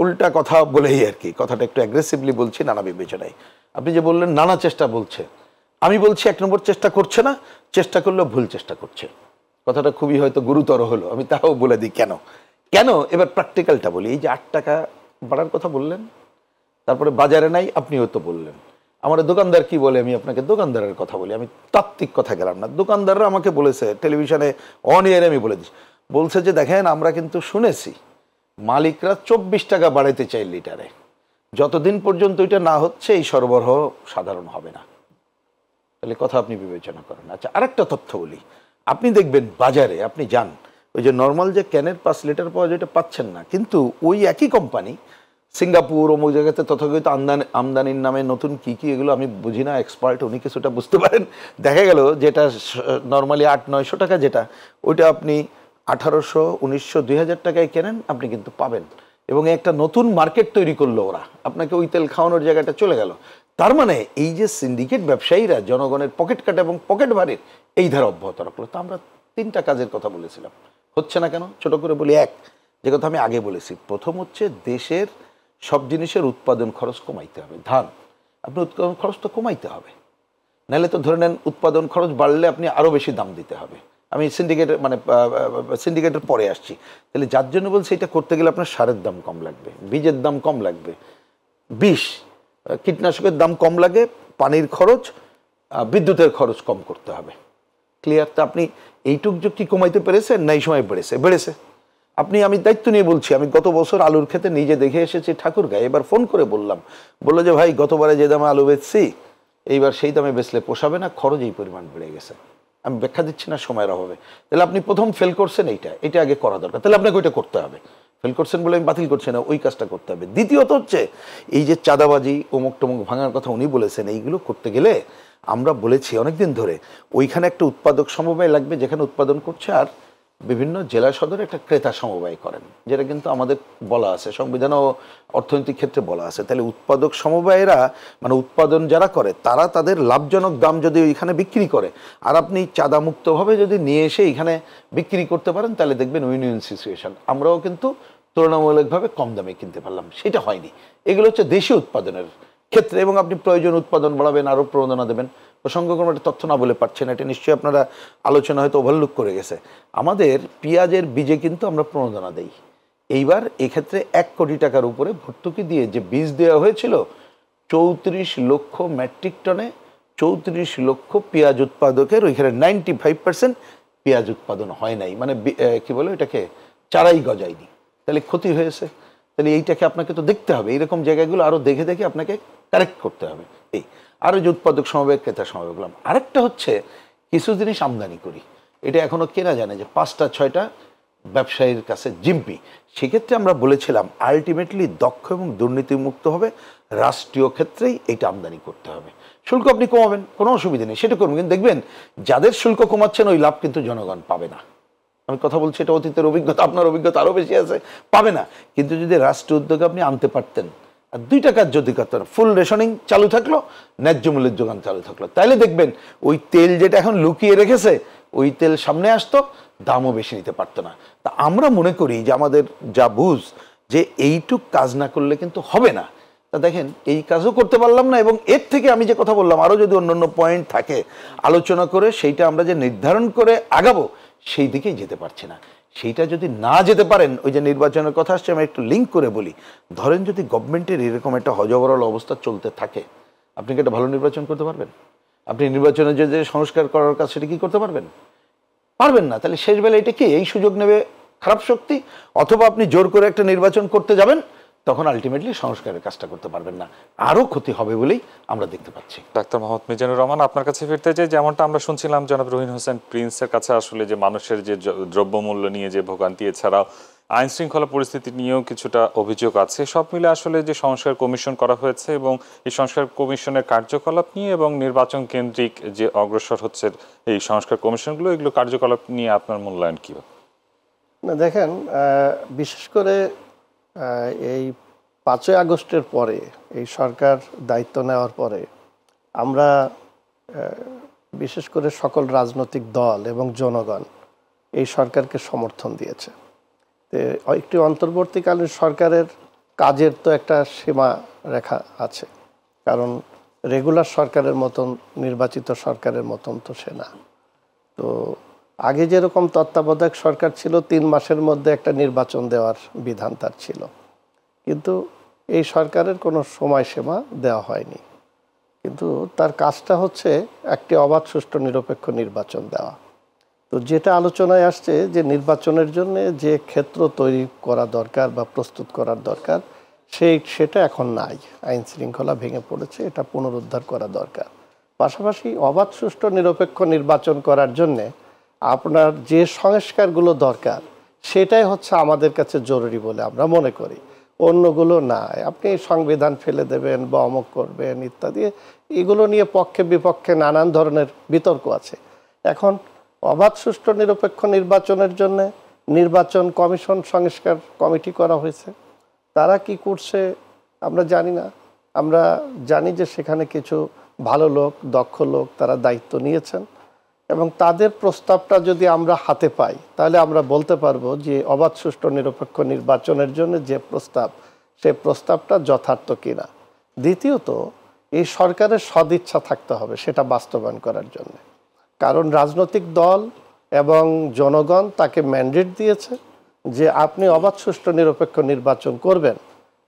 উল্টা কথা বলেই আর কি, কথাটা একটু অ্যাগ্রেসিভলি বলছি নানা বিবেচনায়। আপনি যে বললেন নানা চেষ্টা বলছে, আমি বলছি 1 নম্বর চেষ্টা করছে না, চেষ্টা করলেও ভুল চেষ্টা করছে। কথাটা খুবই হয়তো গুরুতর হলো, আমি তাও বলে দিই কেন কেন। এবার প্র্যাকটিক্যালটা বলি। এই যে 8 টাকা বাড়ার কথা বললেন, তারপরে বাজারে নাই, আপনিও তো বললেন। আমার দোকানদার কি বলে, আমি আপনাকে দোকানদারের কথা বলি, আমি তাত্ত্বিক কথা গেলাম না। দোকানদাররা আমাকে বলেছে, টেলিভিশনে অন এয়ারে আমি বলে দিচ্ছি, বলছে যে দেখেন আমরা কিন্তু শুনেছি মালিকরা 24 টাকা বাড়াইতে চাই লিটারে, যতদিন পর্যন্ত এটা না হচ্ছে এই সরবরাহ সাধারণ হবে না। তাহলে কথা আপনি বিবেচনা করেন। আচ্ছা, আরেকটা তথ্য বলি। আপনি দেখবেন বাজারে, আপনি যান, ওই যে নর্মাল যে ক্যানের 5 লিটার পাওয়া যায়, এটা পাচ্ছেন না। কিন্তু ওই একই কোম্পানি সিঙ্গাপুর অমুক জায়গাতে তথাকথিত আমদানির নামে নতুন কি কি, এগুলো আমি বুঝি না, এক্সপার্ট উনি কিছুটা বুঝতে পারেন। দেখা গেল যেটা নর্মালি 800-900 টাকা, যেটা ওইটা আপনি 1800, 1900, 2000 টাকায় কেনেন, আপনি কিন্তু পাবেন। এবং একটা নতুন মার্কেট তৈরি করলো ওরা, আপনাকে ওই তেল খাওয়ানোর জায়গাটা চলে গেল। তার মানে এই যে সিন্ডিকেট ব্যবসায়ীরা জনগণের পকেট কাটা এবং পকেট ভারির এই ধারা অব্যাহত রাখলো। তো আমরা 3টা কাজের কথা বলেছিলাম, হচ্ছে না কেন? ছোট করে বলি। এক, যে কথা আমি আগে বলেছি, প্রথম হচ্ছে দেশের সব জিনিসের উৎপাদন খরচ কমাইতে হবে। ধান, আপনি উৎপাদন খরচ তো কমাইতে হবে, নাহলে তো ধরে নেন উৎপাদন খরচ বাড়লে আপনি আরও বেশি দাম দিতে হবে। আমি সিন্ডিকেটের পরে আসছি। তাহলে যার জন্য বলছি, এটা করতে গেলে আপনার সারের দাম কম লাগবে, বীজের দাম কম লাগবে, বিষ কীটনাশকের দাম কম লাগে, পানির খরচ, বিদ্যুতের খরচ কম করতে হবে। ক্লিয়ার? তো আপনি এইটুক যে কি কমাইতে পেরেছেন না এই সময় বেড়েছে। আমি দায়িত্ব নিয়ে বলছি, আমি গত বছর আলুর ক্ষেতে নিজে দেখে এসেছি ঠাকুরগাঁয়ে। এবার ফোন করে বললো যে ভাই গতবারে যে দামে আলু বেচছি এইবার সেই দামে বেচলে পোষাবে না, খরচ এই পরিমাণ বেড়ে গেছে। আমি ব্যাখ্যা দিচ্ছি না সময়ের অভাবে। তাহলে আপনি প্রথম ফেল করছেন, এটা আগে করা দরকার। তাহলে আপনাকে ওইটা করতে হবে। ফেল করছেন বলে আমি বাতিল করছি না, ওই কাজটা করতে হবে। দ্বিতীয়ত হচ্ছে এই যে চাঁদাবাজি অমুক টমুক ভাঙার কথা উনি বলেছেন, এইগুলো করতে গেলে আমরা বলেছি অনেকদিন ধরে ওইখানে একটা উৎপাদক সমবায় লাগবে, যেখানে উৎপাদন করছে, আর বিভিন্ন জেলা সদরে একটা ক্রেতা সমবায় করেন, যেটা কিন্তু আমাদের বলা আছে, সংবিধান ও অর্থনৈতিক ক্ষেত্রে বলা আছে। তাহলে উৎপাদক সমবায়েরা, মানে উৎপাদন যারা করে, তারা তাদের লাভজনক দাম যদি ওইখানে বিক্রি করে, আর আপনি চাঁদামুক্তভাবে যদি নিয়ে এসে এখানে বিক্রি করতে পারেন, তাহলে দেখবেন উইন উইন সিচুয়েশন। আমরাও কিন্তু তুলনামূলকভাবে কম দামে কিনতে পারলাম, সেটা হয়নি। এগুলো হচ্ছে দেশীয় উৎপাদনের ক্ষেত্রে। এবং আপনি প্রয়োজন উৎপাদন বাড়াবেন, আরও প্রণোদনা দেবেন। প্রসঙ্গক্রমে একটা তথ্য না বলে পারছেন, এটা নিশ্চয়ই আপনারা আলোচনা হয়তো ওভারলুক করে গেছে। আমাদের পেঁয়াজের বীজে কিন্তু আমরা প্রণোদনা দেই। এইবার এক্ষেত্রে 1 কোটি টাকার উপরে ভর্তুকি দিয়ে যে বীজ দেওয়া হয়েছিল, 34 লক্ষ মেট্রিক টনে 34 লক্ষ পেঁয়াজ উৎপাদকের ওইখানে 95% পেঁয়াজ উৎপাদন হয় নাই, মানে কি বলে এটাকে, চারাই গজায়নি। তাহলে ক্ষতি হয়েছে। তাহলে এইটাকে আপনাকে তো দেখতে হবে, এইরকম জায়গাগুলো আরও দেখে দেখে আপনাকে কারেক্ট করতে হবে। এই আরও যে উৎপাদক সমবায়, ক্রেতা সমবায় বললাম। আরেকটা হচ্ছে কিছু জিনিস আমদানি করি, এটা এখনও কেনা জানে যে 5-6টা ব্যবসায়ীর কাছে জিম্পি। সেক্ষেত্রে আমরা বলেছিলাম আলটিমেটলি দক্ষ এবং দুর্নীতিমুক্ত হবে রাষ্ট্রীয় ক্ষেত্রেই এইটা আমদানি করতে হবে। শুল্ক আপনি কমাবেন, কোনো অসুবিধা নেই, সেটা করবেন, কিন্তু দেখবেন যাদের শুল্ক কমাচ্ছেন ওই লাভ কিন্তু জনগণ পাবে না। আমি কথা বলছি, এটা অতীতের অভিজ্ঞতা, আপনার অভিজ্ঞতা আরও বেশি আছে, পাবে না। কিন্তু যদি রাষ্ট্রীয় উদ্যোগে আপনি আনতে পারতেন, আর 2 টাকার যদি করতেন, ফুল রেশনিং চালু থাকলো, ন্যায্য মূল্যের যোগান চালু থাকলো, তাহলে দেখবেন ওই তেল যেটা এখন লুকিয়ে রেখেছে, ওই তেল সামনে আসতো, দামও বেশি নিতে পারতো না। তা আমরা মনে করি যে আমাদের যা বুঝ, যে এইটুক কাজ না করলে কিন্তু হবে না। তা দেখেন এই কাজও করতে পারলাম না। এবং এর থেকে আমি যে কথা বললাম, আরও যদি অন্যান্য পয়েন্ট থাকে আলোচনা করে সেইটা আমরা যে নির্ধারণ করে আগাবো, সেই দিকেই যেতে পারছি না। সেইটা যদি না যেতে পারেন, ওই যে নির্বাচনের কথা আসছে, আমি একটু লিঙ্ক করে বলি। ধরেন যদি গভর্নমেন্টের এরকম একটা হজবরল অবস্থা চলতে থাকে, আপনি কি একটা ভালো নির্বাচন করতে পারবেন? আপনি নির্বাচনের যে সংস্কার করার কাজ, সেটা কি করতে পারবেন? পারবেন না। তাহলে শেষ বেলা এটা কি, এই সুযোগ নেবে খারাপ শক্তি, অথবা আপনি জোর করে একটা নির্বাচন করতে যাবেন, তখন আলটিমেটলি সংস্কারের কাজটা করতে পারবেন না, আরও ক্ষতি হবে বলেই আমরা দেখতে পাচ্ছি। ডাক্তার মোহাম্মদ মিজানুর রহমান, আপনার কাছে ফিরতে চাই। যেমনটা আমরা শুনছিলাম জনাব রহিন হোসেন প্রিন্সের কাছে, আসলে যে মানুষের যে দ্রব্যমূল্য নিয়ে যে ভোগান্তি, এছাড়াও আইন শৃঙ্খলা পরিস্থিতি নিয়েও কিছুটা অভিযোগ আছে। সব মিলে আসলে যে সংস্কার কমিশন করা হয়েছে এবং এই সংস্কার কমিশনের কার্যকলাপ নিয়ে এবং নির্বাচন কেন্দ্রিক যে অগ্রসর হচ্ছে এই সংস্কার কমিশনগুলো, এগুলো কার্যকলাপ নিয়ে আপনার মূল্যায়ন কী? না দেখেন, বিশেষ করে এই 5ই আগস্টের পরে এই সরকার দায়িত্ব নেওয়ার পরে আমরা বিশেষ করে সকল রাজনৈতিক দল এবং জনগণ এই সরকারকে সমর্থন দিয়েছে। তো একটি অন্তর্বর্তীকালীন সরকারের কাজের তো একটা সীমা রেখা আছে, কারণ রেগুলার সরকারের মতন নির্বাচিত সরকারের মতন তো সে না। তো আগে যেরকম তত্ত্বাবধায়ক সরকার ছিল 3 মাসের মধ্যে একটা নির্বাচন দেওয়ার বিধান তার ছিল, কিন্তু এই সরকারের কোনো সময়সীমা দেওয়া হয়নি। কিন্তু তার কাজটা হচ্ছে একটি অবাধ সুষ্ঠু নিরপেক্ষ নির্বাচন দেওয়া। তো যেটা আলোচনায় আসছে যে নির্বাচনের জন্য যে ক্ষেত্র তৈরি করা দরকার বা প্রস্তুত করার দরকার, সেটা এখন নাই। আইন শৃঙ্খলা ভেঙে পড়েছে, এটা পুনরুদ্ধার করা দরকার। পাশাপাশি অবাধ সুষ্ঠু নিরপেক্ষ নির্বাচন করার জন্যে আপনার যে সংস্কারগুলো দরকার সেটাই হচ্ছে আমাদের কাছে জরুরি বলে আমরা মনে করি। অন্যগুলো না, আপনি সংবিধান ফেলে দেবেন বা অমুক করবেন ইত্যাদি, এগুলো নিয়ে পক্ষে বিপক্ষে নানান ধরনের বিতর্ক আছে। এখন অবাধ সুষ্ঠু নিরপেক্ষ নির্বাচনের জন্য নির্বাচন কমিশন সংস্কার কমিটি করা হয়েছে। তারা কি করছে আমরা জানি না। আমরা জানি যে সেখানে কিছু ভালো লোক, দক্ষ লোক তারা দায়িত্ব নিয়েছেন, এবং তাদের প্রস্তাবটা যদি আমরা হাতে পাই তাহলে আমরা বলতে পারবো যে অবাধ সুষ্ঠু নিরপেক্ষ নির্বাচনের জন্য যে প্রস্তাব, সেই প্রস্তাবটা যথার্থ কিনা। দ্বিতীয়ত, এই সরকারের সদিচ্ছা থাকতে হবে সেটা বাস্তবায়ন করার জন্য, কারণ রাজনৈতিক দল এবং জনগণ তাকে ম্যান্ডেট দিয়েছে যে আপনি অবাধ সুষ্ঠু নিরপেক্ষ নির্বাচন করবেন,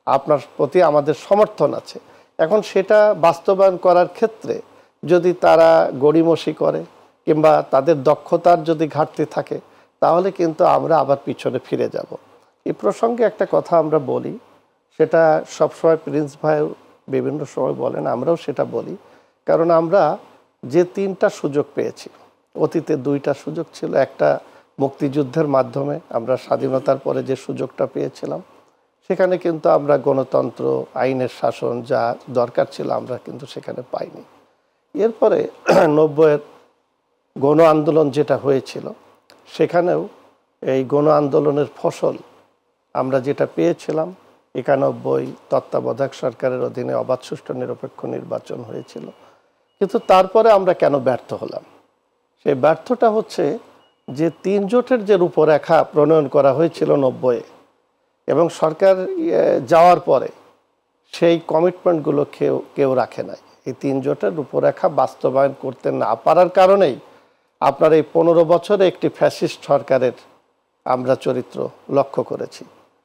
আপনার প্রতি আমাদের সমর্থন আছে। এখন সেটা বাস্তবায়ন করার ক্ষেত্রে যদি তারা গড়িমসি করে কিংবা তাদের দক্ষতার যদি ঘাটতি থাকে, তাহলে কিন্তু আমরা আবার পিছনে ফিরে যাব। এই প্রসঙ্গে একটা কথা আমরা বলি, সেটা সবসময় প্রিন্স ভাই বিভিন্ন সময় বলেন, আমরাও সেটা বলি, কারণ আমরা যে 3টা সুযোগ পেয়েছি, অতীতে 2টা সুযোগ ছিল। একটা মুক্তিযুদ্ধের মাধ্যমে আমরা স্বাধীনতার পরে যে সুযোগটা পেয়েছিলাম, সেখানে কিন্তু আমরা গণতন্ত্র, আইনের শাসন যা দরকার ছিল আমরা কিন্তু সেখানে পাইনি। এরপরে 90-এর গণ আন্দোলন যেটা হয়েছিল, সেখানেও এই গণ আন্দোলনের ফসল আমরা যেটা পেয়েছিলাম, 91 তত্ত্বাবধায়ক সরকারের অধীনে অবাধ সুষ্ঠু নিরপেক্ষ নির্বাচন হয়েছিল। কিন্তু তারপরে আমরা কেন ব্যর্থ হলাম? সেই ব্যর্থটা হচ্ছে যে 3 জোটের যে রূপরেখা প্রণয়ন করা হয়েছিল 90-এ, এবং সরকার যাওয়ার পরে সেই কমিটমেন্টগুলো কেউ রাখে নাই। এই 3 জোটের রূপরেখা বাস্তবায়ন করতে না পারার কারণেই আপনার এই 15 বছরে একটি ফ্যাসিস্ট সরকারের আমরা চরিত্র লক্ষ্য করেছি,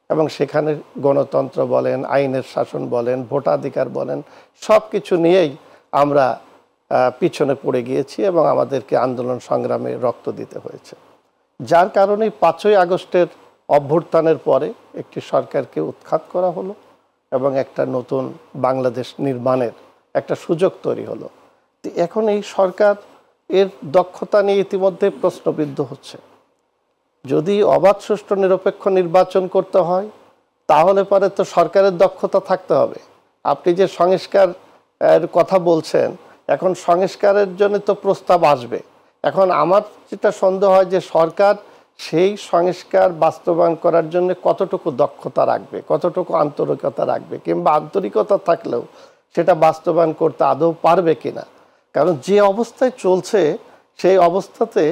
এবং সেখানে গণতন্ত্র বলেন, আইনের শাসন বলেন, ভোটাধিকার বলেন, সব কিছু নিয়েই আমরা পিছনে পড়ে গিয়েছি এবং আমাদেরকে আন্দোলন সংগ্রামে রক্ত দিতে হয়েছে। যার কারণে 5ই আগস্টের অভ্যুত্থানের পরে একটি সরকারকে উৎখাত করা হলো এবং একটা নতুন বাংলাদেশ নির্মাণের একটা সুযোগ তৈরি হলো। তো এখন এই সরকার এর দক্ষতা নিয়ে ইতিমধ্যে প্রশ্নবিদ্ধ হচ্ছে। যদি অবাধ সুষ্ঠু নিরপেক্ষ নির্বাচন করতে হয়, তাহলে পরে তো সরকারের দক্ষতা থাকতে হবে। আপনি যে সংস্কার কথা বলছেন, এখন সংস্কারের জন্য তো প্রস্তাব আসবে। এখন আমার যেটা সন্দেহ হয় যে সরকার সেই সংস্কার বাস্তবায়ন করার জন্য কতটুকু দক্ষতা রাখবে, কতটুকু আন্তরিকতা রাখবে, কিংবা আন্তরিকতা থাকলেও সেটা বাস্তবায়ন করতে আদৌ পারবে কিনা। কারণ যে অবস্থায় চলছে সেই অবস্থাতে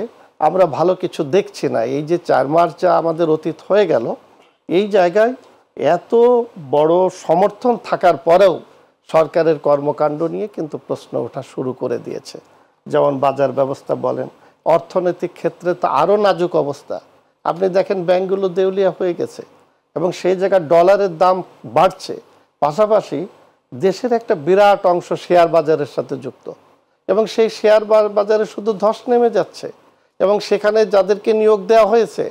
আমরা ভালো কিছু দেখছি না। এই যে 4 মাস যা আমাদের অতীত হয়ে গেল, এই জায়গায় এত বড় সমর্থন থাকার পরেও সরকারের কর্মকাণ্ড নিয়ে কিন্তু প্রশ্ন ওঠা শুরু করে দিয়েছে। যেমন বাজার ব্যবস্থা বলেন, অর্থনৈতিক ক্ষেত্রে তো আরও নাজুক অবস্থা। আপনি দেখেন ব্যাংকগুলো দেউলিয়া হয়ে গেছে এবং সেই জায়গায় ডলারের দাম বাড়ছে, পাশাপাশি দেশের একটা বিরাট অংশ শেয়ার বাজারের সাথে যুক্ত, এবং সেই শেয়ার বাজারে শুধু ধস নেমে যাচ্ছে, এবং সেখানে যাদেরকে নিয়োগ দেওয়া হয়েছে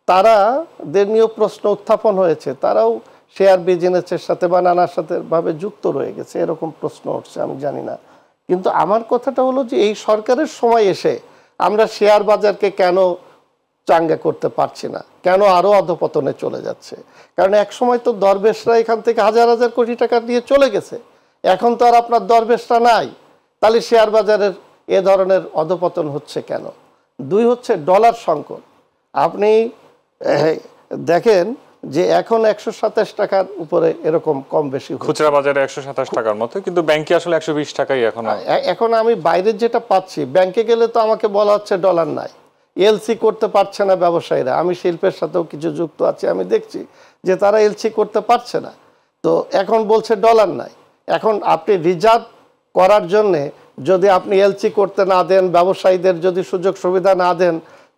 তারাদের নিয়েও প্রশ্ন উত্থাপন হয়েছে, তারাও শেয়ার বিজনেসের সাথে বা নানার সাথে ভাবে যুক্ত রয়ে গেছে, এরকম প্রশ্ন উঠছে। আমি জানি না, কিন্তু আমার কথাটা হলো যে এই সরকারের সময় এসে আমরা শেয়ার বাজারকে কেন চাঙ্গা করতে পারছি না, কেন আরও অধপতনে চলে যাচ্ছে? কারণ এক সময় তো দরবেশরা এখান থেকে হাজার হাজার কোটি টাকা দিয়ে চলে গেছে, এখন তো আর আপনার দরবেশরা নাই, তাহলে শেয়ার বাজারের এ ধরনের অধপতন হচ্ছে কেন? দুই হচ্ছে ডলার সংকট। আপনি দেখেন যে এখন 127 টাকার উপরে এরকম কম বেশি খুচরা বাজারে 127 টাকার মতো, কিন্তু ব্যাংকে আসলে 120 টাকাই এখন আমি বাইরের যেটা পাচ্ছি, ব্যাংকে গেলে তো আমাকে বলা হচ্ছে ডলার নাই, এলসি করতে পারছে না ব্যবসায়ীরা। আমি শিল্পের সাথেও কিছু যুক্ত আছি, আমি দেখছি যে তারা এলসি করতে পারছে না, তো এখন বলছে ডলার নাই। এখন আপনি রিজার্ভ করার জন্যে যদি আপনি এলসি করতে না দেন, ব্যবসায়ীদের যদি সুযোগ সুবিধা না দেন,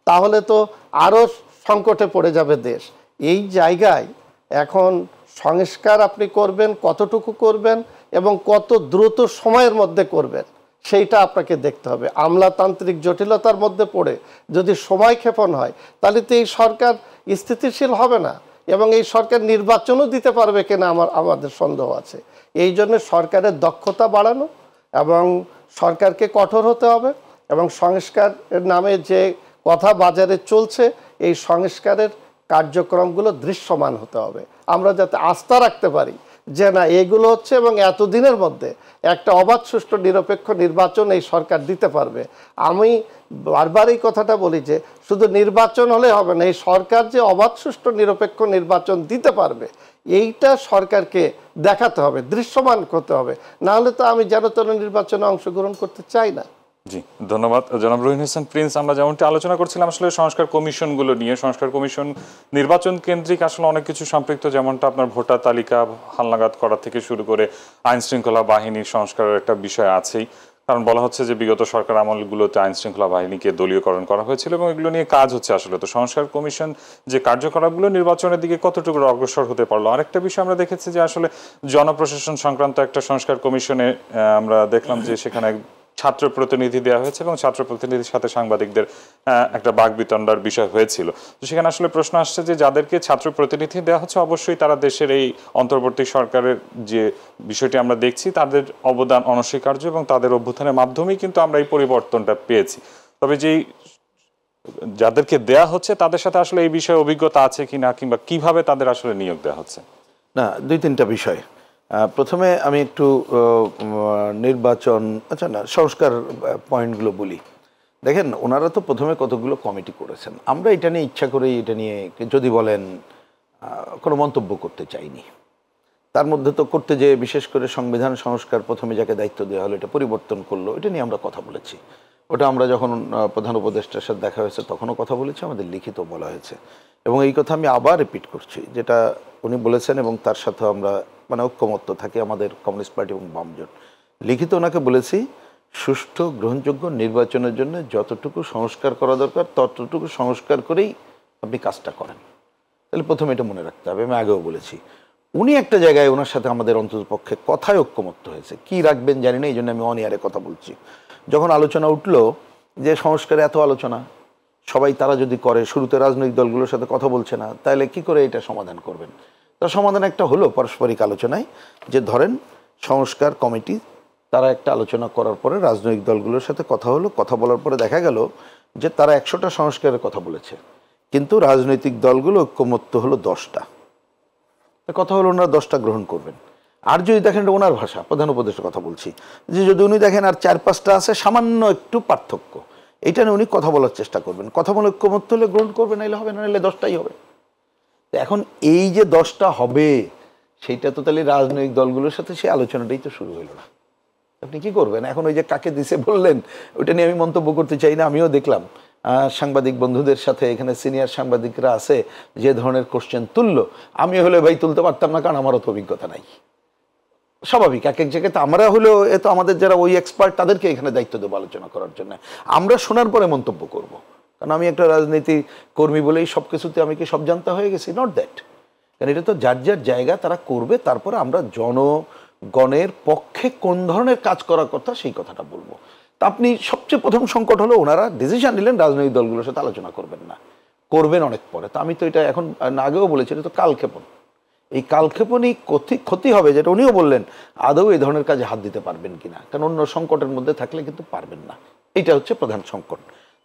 তাহলে তো আরও সংকটে পড়ে যাবে দেশ। এই জায়গায় এখন সংস্কার আপনি করবেন, কতটুকু করবেন এবং কত দ্রুত সময়ের মধ্যে করবেন, সেইটা আপনাকে দেখতে হবে। আমলাতান্ত্রিক জটিলতার মধ্যে পড়ে যদি সময় ক্ষেপণ হয়, তাহলে তো এই সরকার স্থিতিশীল হবে না এবং এই সরকার নির্বাচনও দিতে পারবে কিনা আমাদের সন্দেহ আছে। এই জন্য সরকারের দক্ষতা বাড়ানো এবং সরকারকে কঠোর হতে হবে এবং সংস্কারের নামে যে কথা বাজারে চলছে, এই সংস্কারের কার্যক্রমগুলো দৃশ্যমান হতে হবে। আমরা যাতে আস্থা রাখতে পারি যে না, এগুলো হচ্ছে এবং এতদিনের মধ্যে একটা অবাধ, সুষ্ঠু, নিরপেক্ষ নির্বাচন এই সরকার দিতে পারবে। আমি বারবার এই কথাটা বলি যে শুধু নির্বাচন হলে হবে না, এই সরকার যে অবাধ, সুষ্ঠু, নিরপেক্ষ নির্বাচন দিতে পারবে, এইটা সরকারকে দেখাতে হবে, দৃশ্যমান করতে হবে। নাহলে তো আমি যেন তেন নির্বাচনে অংশগ্রহণ করতে চাই না। জি, ধন্যবাদ জনাব রহিম হোসেন প্রিন্স। আমরা যেমনটি আলোচনা করছিলাম আসলে সংস্কার কমিশনগুলো নিয়ে, সংস্কার কমিশন নির্বাচন কেন্দ্রিক আসলে অনেক কিছু সম্পৃক্ত, যেমনটা আপনার ভোটার তালিকা হালনাগাদ করা থেকে শুরু করে আইন শৃঙ্খলা বাহিনীর সংস্কারের একটা বিষয় আছেই। কারণ বলা হচ্ছে যে বিগত সরকার আমলগুলোতে আইন শৃঙ্খলা বাহিনীকে দলীয়করণ করা হয়েছিল এবং এগুলো নিয়ে কাজ হচ্ছে আসলে। তো সংস্কার কমিশন যে কার্যকলাপগুলো নির্বাচনের দিকে কতটুকু অগ্রসর হতে পারলো। আরেকটা বিষয় আমরা দেখেছি যে আসলে জনপ্রশাসন সংক্রান্ত একটা সংস্কার কমিশনে আমরা দেখলাম যে সেখানে ছাত্র প্রতিনিধি দেওয়া হয়েছে এবং ছাত্র প্রতিনিধির সাথে সাংবাদিকদের একটা বাকবিতণ্ডার বিষয় হয়েছিল। তো সেখানে আসলে প্রশ্ন আসছে যে যাদেরকে ছাত্র প্রতিনিধি দেওয়া হচ্ছে, অবশ্যই তারা দেশের এই অন্তর্বর্তী সরকারের যে বিষয়টি আমরা দেখছি, তাদের অবদান অনস্বীকার্য এবং তাদের অভ্যুত্থানের মাধ্যমেই কিন্তু আমরা এই পরিবর্তনটা পেয়েছি। তবে যেই যাদেরকে দেয়া হচ্ছে তাদের সাথে আসলে এই বিষয়ে অভিজ্ঞতা আছে কিনা, কিংবা কিভাবে তাদের আসলে নিয়োগ দেওয়া হচ্ছে? না, দুই তিনটা বিষয়। প্রথমে আমি একটু নির্বাচন সংস্কার পয়েন্টগুলো বলি। দেখেন, ওনারা তো প্রথমে কতগুলো কমিটি করেছেন। আমরা এটা নিয়ে ইচ্ছা করেই এটা নিয়ে যদি বলেন কোনো মন্তব্য করতে চাইনি। তার মধ্যে তো করতে যেয়ে বিশেষ করে সংবিধান সংস্কার প্রথমে যাকে দায়িত্ব দেওয়া হলো, এটা পরিবর্তন করলো, এটা নিয়ে আমরা কথা বলেছি। ওটা আমরা যখন প্রধান উপদেষ্টার সাথে দেখা হয়েছে তখনও কথা বলেছি, আমাদের লিখিত বলা হয়েছে। এবং এই কথা আমি আবার রিপিট করছি, যেটা উনি বলেছেন এবং তার সাথে আমরা ঐক্যমত্য থাকি আমাদের কমিউনিস্ট পার্টি এবং বামজোট। লিখিত ওনাকে বলেছি, সুষ্ঠু গ্রহণযোগ্য নির্বাচনের জন্য যতটুকু সংস্কার করা দরকার ততটুকু সংস্কার করেই আপনি কাজটা করেন। তাহলে প্রথমে এটা মনে রাখতে হবে। আমি আগেও বলেছি, উনি একটা জায়গায় ওনার সাথে আমাদের অন্ততপক্ষে কথায় ঐক্যমত্য হয়েছে। কি রাখবেন জানি না, এই জন্য আমি অনিয়ারে কথা বলছি। যখন আলোচনা উঠলো যে সংস্কারে এত আলোচনা, সবাই তারা যদি করে, শুরুতে রাজনৈতিক দলগুলোর সাথে কথা বলছে না, তাহলে কি করে এটা সমাধান করবেন? তার সমাধান একটা হলো পারস্পরিক আলোচনায়, যে ধরেন সংস্কার কমিটি তারা একটা আলোচনা করার পরে রাজনৈতিক দলগুলোর সাথে কথা হলো। কথা বলার পরে দেখা গেল যে তারা 100টা সংস্কারের কথা বলেছে, কিন্তু রাজনৈতিক দলগুলো ঐক্যমত্য হলো 10টা। কথা হলো ওনারা 10টা গ্রহণ করবেন। আর যদি দেখেন এটা ওনার ভাষা, প্রধান উপদেষ্টার কথা বলছি, যে যদি উনি দেখেন আর 4-5টা আছে সামান্য একটু পার্থক্য, এটা নিয়ে উনি কথা বলার চেষ্টা করবেন। কথা বলে ঐক্যমত্য হলে গ্রহণ করবে, নাইলে হবে না, নাইলে 10টাই হবে। এখন এই যে 10টা হবে, সেইটা তো তাহলে রাজনৈতিক দলগুলোর সাথে সেই আলোচনাটাই তো শুরু হইল না। আপনি কি করবেন এখন? ওই যে কাকে দিছে বললেন, ওইটা নিয়ে আমি মন্তব্য করতে চাই না। আমিও দেখলাম সাংবাদিক বন্ধুদের সাথে, এখানে সিনিয়র সাংবাদিকরা আছে, যে ধরনের কোশ্চেন তুললো, আমি হলে ভাই তুলতে পারতাম না, কারণ আমারও তো অভিজ্ঞতা নাই। স্বাভাবিক, এক এক জায়গায় তো আমরা হলেও এত আমাদের যারা ওই এক্সপার্ট তাদেরকে এখানে দায়িত্ব দেবো আলোচনা করার জন্য। আমরা শোনার পরে মন্তব্য করব, কারণ আমি একটা রাজনীতি কর্মী বলেই সব কিছুতে আমি কি সব জানতা হয়ে গেছি? Not that. কারণ এটা তো যার যার জায়গা তারা করবে, তারপরে আমরা জনগণের পক্ষে কোন ধরনের কাজ করার কথা সেই কথাটা বলবো। তা আপনি সবচেয়ে প্রথম সংকট হলো ওনারা ডিসিশন নিলেন রাজনৈতিক দলগুলোর সাথে আলোচনা করবেন না, করবেন অনেক পরে। তা আমি তো এটা এখন আগেও বলেছি, এটা তো কালক্ষেপণ। এই কালক্ষেপণই ক্ষতি হবে, যেটা উনিও বললেন, আদৌ এই ধরনের কাজে হাত দিতে পারবেন কিনা, কারণ অন্য সংকটের মধ্যে থাকলে কিন্তু পারবেন না। এটা হচ্ছে প্রধান সংকট।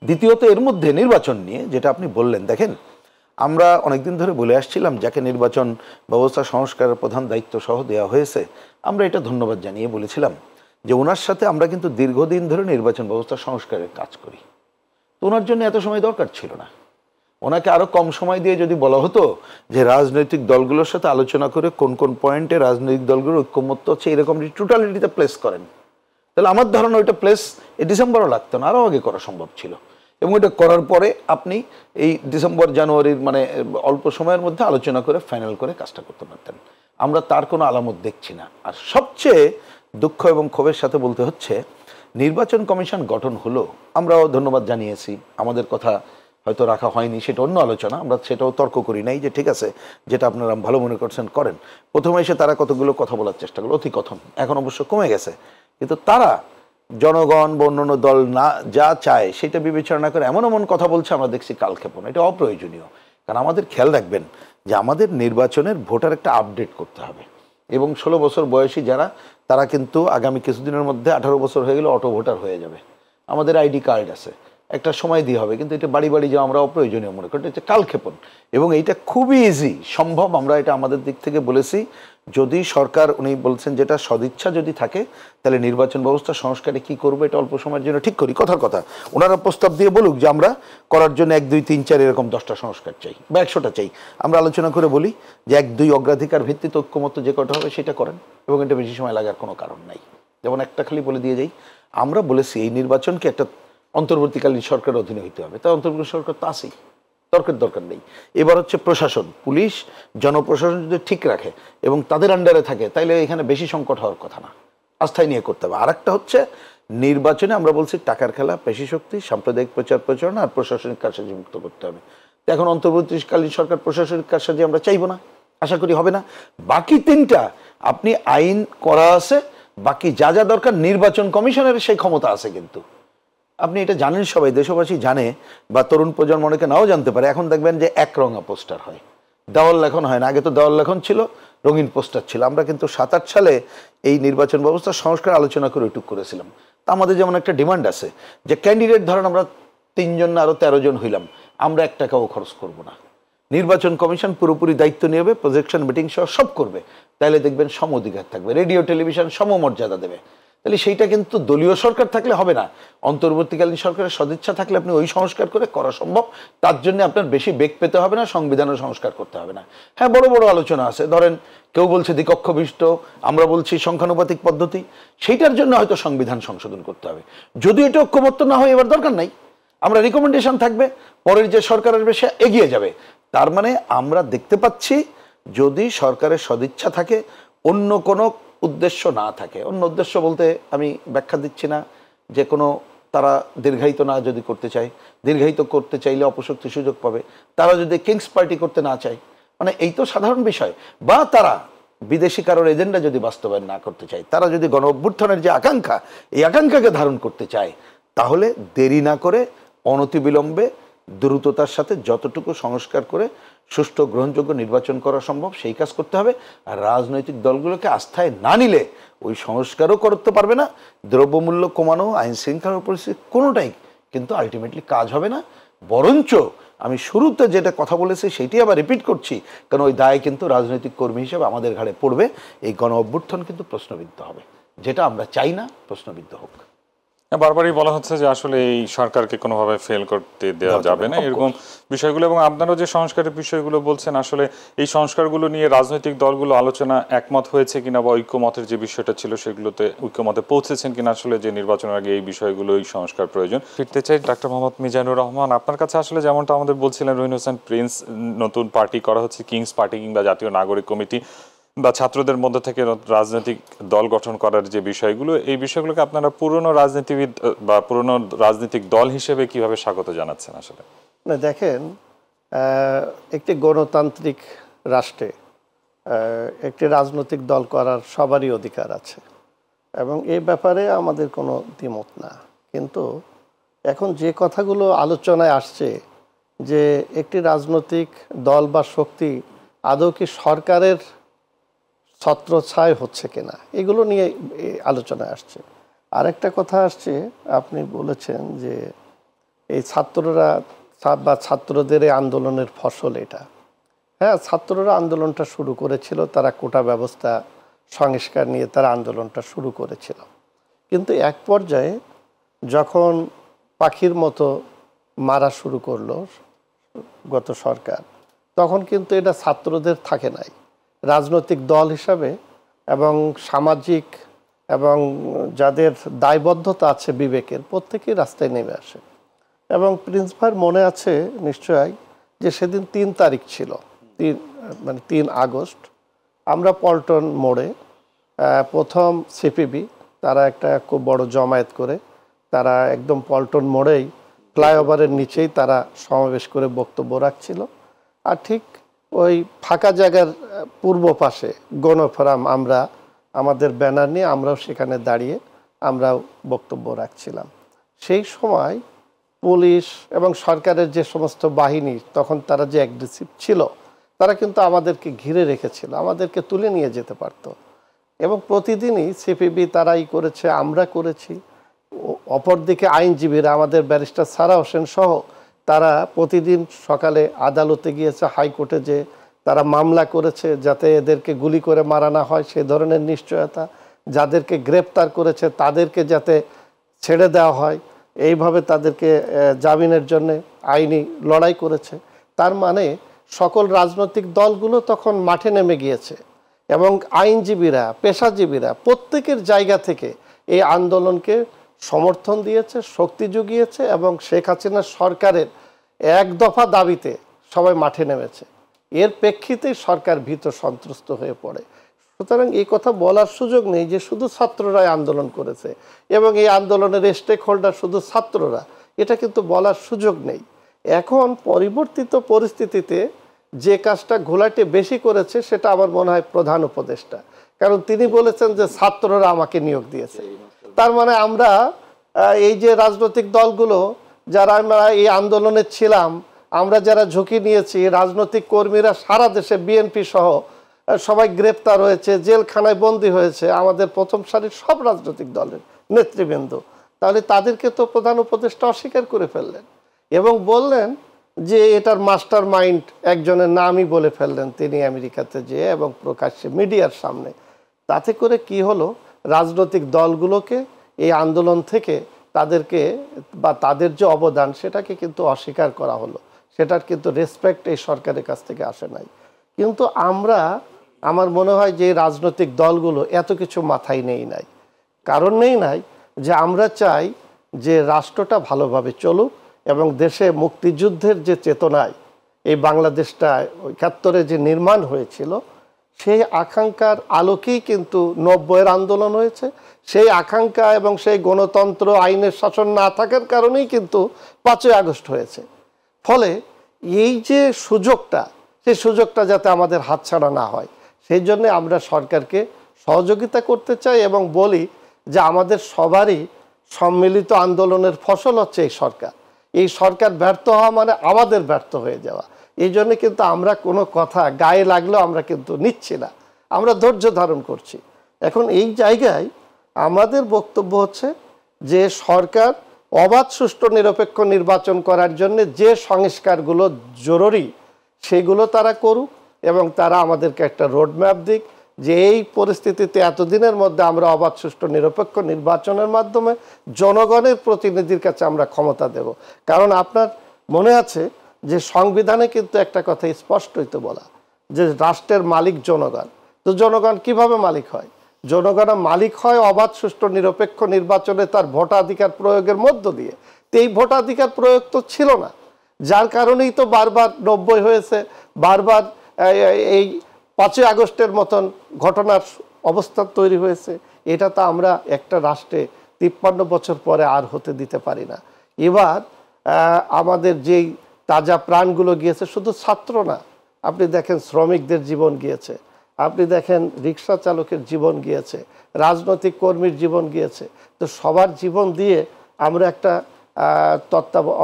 দ্বিতীয়ত এর মধ্যে নির্বাচন নিয়ে যেটা আপনি বললেন, দেখেন আমরা অনেকদিন ধরে বলে আসছিলাম যাকে নির্বাচন ব্যবস্থা সংস্কারের প্রধান দায়িত্ব সহ দেওয়া হয়েছে, আমরা এটা ধন্যবাদ জানিয়ে বলেছিলাম যে ওনার সাথে আমরা কিন্তু দীর্ঘদিন ধরে নির্বাচন ব্যবস্থা সংস্কারের কাজ করি। তো ওনার জন্য এত সময় দরকার ছিল না। ওনাকে আরও কম সময় দিয়ে যদি বলা হতো যে রাজনৈতিক দলগুলোর সাথে আলোচনা করে কোন কোন পয়েন্টে রাজনৈতিক দলগুলোর ঐক্যমত্য হচ্ছে এরকম টোটালিটিতে প্লেস করেন, তাহলে আমার ধারণা ওইটা প্লেস ডিসেম্বরও লাগতো না, আরও আগে করা সম্ভব ছিল। এবং এটা করার পরে আপনি এই ডিসেম্বর জানুয়ারির মানে অল্প সময়ের মধ্যে আলোচনা করে ফাইনাল করে কাজটা করতে পারতেন। আমরা তার কোনো আলামত দেখছি না। আর সবচেয়ে দুঃখ এবং ক্ষোভের সাথে বলতে হচ্ছে নির্বাচন কমিশন গঠন হলো, আমরাও ধন্যবাদ জানিয়েছি, আমাদের কথা হয়তো রাখা হয়নি সেটা অন্য আলোচনা, আমরা সেটাও তর্ক করি নাই যে ঠিক আছে যেটা আপনারা ভালো মনে করছেন করেন। প্রথমে এসে তারা কতগুলো কথা বলার চেষ্টা করলো, অতিকথন, এখন অবশ্য কমে গেছে, কিন্তু তারা জনগণ বা অন্যান্য দল না যা চায় সেটা বিবেচনা করে এমন এমন কথা বলছে আমরা দেখছি কালক্ষেপণ, এটা অপ্রয়োজনীয়। কারণ আমাদের খেয়াল রাখবেন যে আমাদের নির্বাচনের ভোটার একটা আপডেট করতে হবে, এবং 16 বছর বয়সী যারা তারা কিন্তু আগামী কিছুদিনের মধ্যে 18 বছর হয়ে গেলে অটো ভোটার হয়ে যাবে। আমাদের আইডি কার্ড আছে, একটা সময় দিয়ে হবে, কিন্তু এটা বাড়ি বাড়ি যাওয়া আমরা অপ্রয়োজনীয় মনে করি, এটা কালক্ষেপণ। এবং এইটা খুবই ইজি সম্ভব, আমরা এটা আমাদের দিক থেকে বলেছি, যদি সরকার উনি বলছেন যেটা সদিচ্ছা যদি থাকে তাহলে নির্বাচন ব্যবস্থা সংস্কারে কি করবো এটা অল্প সময়ের জন্য ঠিক করি। কথার কথা ওনারা প্রস্তাব দিয়ে বলুক যে আমরা করার জন্য 1, 2, 3, 4 এরকম 10টা সংস্কার চাই বা 100টা চাই, আমরা আলোচনা করে বলি যে 1, 2 অগ্রাধিকার ভিত্তিতে ঐক্যমত্য যে কটা হবে সেটা করেন, এবং এটা বেশি সময় লাগার কোনো কারণ নাই। যেমন একটা খালি বলে দিয়ে যাই, আমরা বলেছি এই নির্বাচনকে একটা অন্তর্বর্তীকালীন সরকারের অধীনে হইতে হবে, তাই অন্তর্বর্তী সরকার তো আছেই, তর্কের দরকার নেই। এবার হচ্ছে প্রশাসন, পুলিশ, জনপ্রশাসন যদি ঠিক রাখে এবং তাদের আন্ডারে থাকে তাইলে এখানে বেশি সংকট হওয়ার কথা না, আস্থায় নিয়ে করতে হবে। আর একটা হচ্ছে নির্বাচনে আমরা বলছি টাকার খেলা, পেশি শক্তি, সাম্প্রদায়িক প্রচার প্রচারণা আর প্রশাসনিক কারসাজি মুক্ত করতে হবে। তো এখন অন্তর্বর্তীকালীন সরকার প্রশাসনিক কারসাজি আমরা চাইবো না, আশা করি হবে না। বাকি 3টা আপনি আইন করা আছে, বাকি যা যা দরকার নির্বাচন কমিশনের সেই ক্ষমতা আছে। কিন্তু আপনি এটা জানেন, সবাই দেশবাসী জানে বা তরুণ প্রজন্ম অনেকে নাও জানতে পারে, এখন দেখবেন যে একরঙা পোস্টার হয়, দেওয়াল লেখন হয় না। আগে তো দেওয়াল লেখন ছিল, রঙিন পোস্টার ছিল। আমরা কিন্তু 7-8 সালে এই নির্বাচন ব্যবস্থা সংস্কার আলোচনা করে ওইটুক করেছিলাম। তা আমাদের যেমন একটা ডিমান্ড আছে যে ক্যান্ডিডেট ধরেন আমরা 3 জন না আরও 13 জন হইলাম, আমরা 1 টাকাও খরচ করব না, নির্বাচন কমিশন পুরোপুরি দায়িত্ব নেবে, প্রজেকশন মিটিং সহ সব করবে, তাইলে দেখবেন সম অধিকার থাকবে, রেডিও টেলিভিশন সমমর্যাদা দেবে। তাহলে সেইটা কিন্তু দলীয় সরকার থাকলে হবে না, অন্তর্বর্তীকালীন সরকারের সদিচ্ছা থাকলে আপনি ওই সংস্কার করে করা সম্ভব। তার জন্য আপনার বেশি বেগ পেতে হবে না, সংবিধানের সংস্কার করতে হবে না। হ্যাঁ, বড় বড় আলোচনা আছে, ধরেন কেউ বলছে দ্বিকক্ষ বিশিষ্ট, আমরা বলছি সংখ্যানুপাতিক পদ্ধতি, সেইটার জন্য হয়তো সংবিধান সংশোধন করতে হবে। যদি এটা ঐক্যমত্য না হয় এবার দরকার নাই, আমরা রিকমেন্ডেশন থাকবে, পরের যে সরকার আসবে সে এগিয়ে যাবে। তার মানে আমরা দেখতে পাচ্ছি যদি সরকারের সদিচ্ছা থাকে, অন্য কোনো উদ্দেশ্য না থাকে, অন্য উদ্দেশ্য বলতে আমি ব্যাখ্যা দিচ্ছি না যে কোনো তারা দীর্ঘায়িত না যদি করতে চায়, দীর্ঘায়িত করতে চাইলে অপশক্তি সুযোগ পাবে, তারা যদি কিংস পার্টি করতে না চায়, মানে এই তো সাধারণ বিষয়, বা তারা বিদেশি কারোর এজেন্ডা যদি বাস্তবায়ন না করতে চায়, তারা যদি গণ অভ্যুত্থানের যে আকাঙ্ক্ষা এই আকাঙ্ক্ষাকে ধারণ করতে চায়, তাহলে দেরি না করে অনতিবিলম্বে দ্রুততার সাথে যতটুকু সংস্কার করে সুষ্ঠু গ্রহণযোগ্য নির্বাচন করা সম্ভব সেই কাজ করতে হবে। আর রাজনৈতিক দলগুলোকে আস্থায় না নিলে ওই সংস্কারও করতে পারবে না, দ্রব্যমূল্য কমানো, আইন শৃঙ্খলার পরিস্থিতি কোনোটাই কিন্তু আলটিমেটলি কাজ হবে না। বরঞ্চ আমি শুরুতে যেটা কথা বলেছি সেটি আবার রিপিট করছি, কারণ ওই দায় কিন্তু রাজনৈতিক কর্মী হিসেবে আমাদের ঘাড়ে পড়বে। এই গণ অভ্যুত্থান কিন্তু প্রশ্নবিদ্ধ হবে, যেটা আমরা চাই না প্রশ্নবিদ্ধ হোক। বারবারই বলা হচ্ছে যে আসলে এই সরকারকে কোনোভাবে ফেল করতে দেওয়া যাবে না, এরকম বিষয়গুলো। এবং আপনারা যে সংস্কারের বিষয়গুলো বলছেন, আসলে এই সংস্কারগুলো নিয়ে রাজনৈতিক দলগুলো আলোচনা একমত হয়েছে কিনা বা ঐক্যমতের যে বিষয়টা ছিল সেগুলোতে ঐক্যমতে পৌঁছেছেন কিনা, আসলে যে নির্বাচনের আগে এই বিষয়গুলো এই সংস্কার প্রয়োজন। ফিরতে চাই ডাক্তার মোহাম্মদ মিজানুর রহমান, আপনার কাছে আসলে যেমনটা আমাদের বলছিলেন রহিন হোসেন প্রিন্স, নতুন পার্টি করা হচ্ছে কিংস পার্টি কিংবা জাতীয় নাগরিক কমিটি বা ছাত্রদের মধ্যে থেকে রাজনৈতিক দল গঠন করার যে বিষয়গুলো, এই বিষয়গুলোকে আপনারা পুরনো রাজনীতিবিদ বা পুরনো রাজনৈতিক দল হিসেবে কিভাবে স্বাগত জানাচ্ছেন? আসলে না, দেখেন, একটি গণতান্ত্রিক রাষ্ট্রে একটি রাজনৈতিক দল করার সবারই অধিকার আছে এবং এই ব্যাপারে আমাদের কোনো দ্বিমত না। কিন্তু এখন যে কথাগুলো আলোচনায় আসছে যে একটি রাজনৈতিক দল বা শক্তি আদৌ কি সরকারের ছত্রছায়া হচ্ছে কিনা, এগুলো নিয়ে আলোচনায় আসছে। আরেকটা কথা আসছে, আপনি বলেছেন যে এই ছাত্ররা বা ছাত্রদের এই আন্দোলনের ফসল এটা। হ্যাঁ, ছাত্ররা আন্দোলনটা শুরু করেছিল, তারা কোটা ব্যবস্থা সংস্কার নিয়ে তারা আন্দোলনটা শুরু করেছিল। কিন্তু এক পর্যায়ে যখন পাখির মতো মারা শুরু করলো গত সরকার, তখন কিন্তু এটা ছাত্রদের থাকে নাই, রাজনৈতিক দল হিসাবে এবং সামাজিক এবং যাদের দায়বদ্ধতা আছে বিবেকের, প্রত্যেকেই রাস্তায় নেমে আসে। এবং প্রিন্স ভাইয়ের মনে আছে নিশ্চয়ই যে সেদিন ৩ তারিখ ছিল, ৩ আগস্ট, আমরা পল্টন মোড়ে প্রথম সিপিবি তারা একটা খুব বড় জমায়েত করে তারা একদম পল্টন মোড়েই ফ্লাইওভারের নিচেই তারা সমাবেশ করে বক্তব্য রাখছিল। আর ঠিক ওই ফাঁকা জায়গার পূর্ব পাশে গণফোরাম, আমরা আমাদের ব্যানার নিয়ে আমরাও সেখানে দাঁড়িয়ে আমরাও বক্তব্য রাখছিলাম। সেই সময় পুলিশ এবং সরকারের যে সমস্ত বাহিনী তখন তারা যে অ্যাগ্রেসিভ ছিল, তারা কিন্তু আমাদেরকে ঘিরে রেখেছিল, আমাদেরকে তুলে নিয়ে যেতে পারত। এবং প্রতিদিনই সিপিবি তারাই করেছে, আমরা করেছি। অপরদিকে আইনজীবীরা, আমাদের ব্যারিস্টার সারা হোসেন সহ, তারা প্রতিদিন সকালে আদালতে গিয়েছে, হাইকোর্টে যে তারা মামলা করেছে যাতে এদেরকে গুলি করে মারা না হয় সে ধরনের নিশ্চয়তা, যাদেরকে গ্রেপ্তার করেছে তাদেরকে যাতে ছেড়ে দেওয়া হয় এইভাবে তাদেরকে জামিনের জন্য আইনি লড়াই করেছে। তার মানে সকল রাজনৈতিক দলগুলো তখন মাঠে নেমে গিয়েছে এবং আইনজীবীরা, পেশাজীবীরা প্রত্যেকের জায়গা থেকে এই আন্দোলনকে সমর্থন দিয়েছে, শক্তি জুগিয়েছে এবং শেখ হাসিনার সরকারের এক দফা দাবিতে সবাই মাঠে নেমেছে। এর প্রেক্ষিতেই সরকার ভীত সন্ত্রস্ত হয়ে পড়ে। সুতরাং এই কথা বলার সুযোগ নেই যে শুধু ছাত্ররাই আন্দোলন করেছে এবং এই আন্দোলনের স্টেক হোল্ডার শুধু ছাত্ররা, এটা কিন্তু বলার সুযোগ নেই। এখন পরিবর্তিত পরিস্থিতিতে যে কাজটা ঘোলাটে বেশি করেছে সেটা আমার মনে হয় প্রধান উপদেষ্টা, কারণ তিনি বলেছেন যে ছাত্ররা আমাকে নিয়োগ দিয়েছে। তার মানে আমরা এই যে রাজনৈতিক দলগুলো যারা আমরা এই আন্দোলনে ছিলাম, আমরা যারা ঝুঁকি নিয়েছি, রাজনৈতিক কর্মীরা সারা দেশে বিএনপি সহ সবাই গ্রেপ্তার হয়েছে, জেলখানায় বন্দী হয়েছে, আমাদের প্রথম সারির সব রাজনৈতিক দলের নেতৃবৃন্দ। তাহলে তাদেরকে তো প্রধান উপদেষ্টা অস্বীকার করে ফেললেন এবং বললেন যে এটার মাস্টার মাইন্ড একজনের নামই বলে ফেললেন তিনি আমেরিকাতে যেয়ে এবং প্রকাশ্যে মিডিয়ার সামনে। তাতে করে কি হলো, রাজনৈতিক দলগুলোকে এই আন্দোলন থেকে তাদেরকে বা তাদের যে অবদান সেটাকে কিন্তু অস্বীকার করা হলো, সেটার কিন্তু রেসপেক্ট এই সরকারের কাছ থেকে আসে নাই। কিন্তু আমরা, আমার মনে হয় যে রাজনৈতিক দলগুলো এত কিছু মাথায় নেই নাই, কারণ নেই নাই যে আমরা চাই যে রাষ্ট্রটা ভালোভাবে চলুক এবং দেশে মুক্তিযুদ্ধের যে চেতনায় এই বাংলাদেশটা ৭১-এ যে নির্মাণ হয়েছিল সেই আকাঙ্ক্ষার আলোকেই কিন্তু ৯০-এর আন্দোলন হয়েছে। সেই আকাঙ্ক্ষা এবং সেই গণতন্ত্র আইনের শাসন না থাকার কারণেই কিন্তু ৫ই আগস্ট হয়েছে। ফলে এই যে সুযোগটা, সেই সুযোগটা যাতে আমাদের হাতছাড়া না হয় সেই জন্য আমরা সরকারকে সহযোগিতা করতে চাই এবং বলি যে আমাদের সবারই সম্মিলিত আন্দোলনের ফসল হচ্ছে এই সরকার। এই সরকার ব্যর্থ হওয়া মানে আমাদের ব্যর্থ হয়ে যাওয়া। এই জন্য কিন্তু আমরা কোনো কথা গায়ে লাগলেও আমরা কিন্তু নিচ্ছি না, আমরা ধৈর্য ধারণ করছি। এখন এই জায়গায় আমাদের বক্তব্য হচ্ছে যে সরকার অবাধ, সুষ্ঠু, নিরপেক্ষ নির্বাচন করার জন্য যে সংস্কারগুলো জরুরি সেগুলো তারা করুক এবং তারা আমাদেরকে একটা রোডম্যাপ দিক যে এই পরিস্থিতিতে এতদিনের মধ্যে আমরা অবাধ, সুষ্ঠু, নিরপেক্ষ নির্বাচনের মাধ্যমে জনগণের প্রতিনিধির কাছে আমরা ক্ষমতা দেব। কারণ আপনার মনে আছে যে সংবিধানে কিন্তু একটা কথা স্পষ্টই তো বলা যে রাষ্ট্রের মালিক জনগণ। তো জনগণ কিভাবে মালিক হয়? জনগণের মালিক হয় অবাধ, সুষ্ঠু, নিরপেক্ষ নির্বাচনে তার ভোটাধিকার প্রয়োগের মধ্য দিয়ে। তো এই ভোটাধিকার প্রয়োগ তো ছিল না, যার কারণেই তো বারবার ৯০ হয়েছে, বারবার এই ৫ই আগস্টের মতন ঘটনার অবস্থা তৈরি হয়েছে। এটা তো আমরা একটা রাষ্ট্রে ৫৩ বছর পরে আর হতে দিতে পারি না। এবার আমাদের যেই তাজা প্রাণগুলো গিয়েছে, শুধু ছাত্র না, আপনি দেখেন শ্রমিকদের জীবন গিয়েছে, আপনি দেখেন রিক্সা চালকের জীবন গিয়েছে, রাজনৈতিক কর্মীর জীবন গিয়েছে। তো সবার জীবন দিয়ে আমরা একটা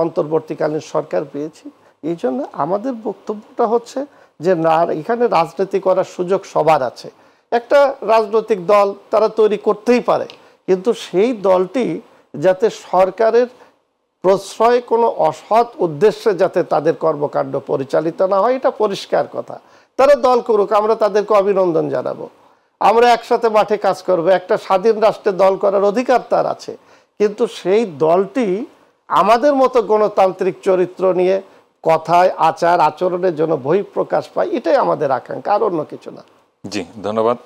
অন্তর্বর্তীকালীন সরকার পেয়েছি। এই জন্য আমাদের বক্তব্যটা হচ্ছে যে না, এখানে রাজনীতি করার সুযোগ সবার আছে। একটা রাজনৈতিক দল তারা তৈরি করতেই পারে, কিন্তু সেই দলটি যাতে সরকারের প্রশ্রয় কোনো অসৎ উদ্দেশ্যে যাতে তাদের কর্মকাণ্ড পরিচালিত না হয়, এটা পরিষ্কার কথা। তারা দল করুক, আমরা তাদেরকে অভিনন্দন জানাবো, আমরা একসাথে মাঠে কাজ করব, একটা স্বাধীন রাষ্ট্রে দল করার অধিকার তার আছে। কিন্তু সেই দলটি আমাদের মতো গণতান্ত্রিক চরিত্র নিয়ে কথায়, আচার আচরণের জন্য বহিঃপ্রকাশ পায়, এটাই আমাদের আকাঙ্ক্ষা, আর অন্য কিছু না। জি, ধন্যবাদ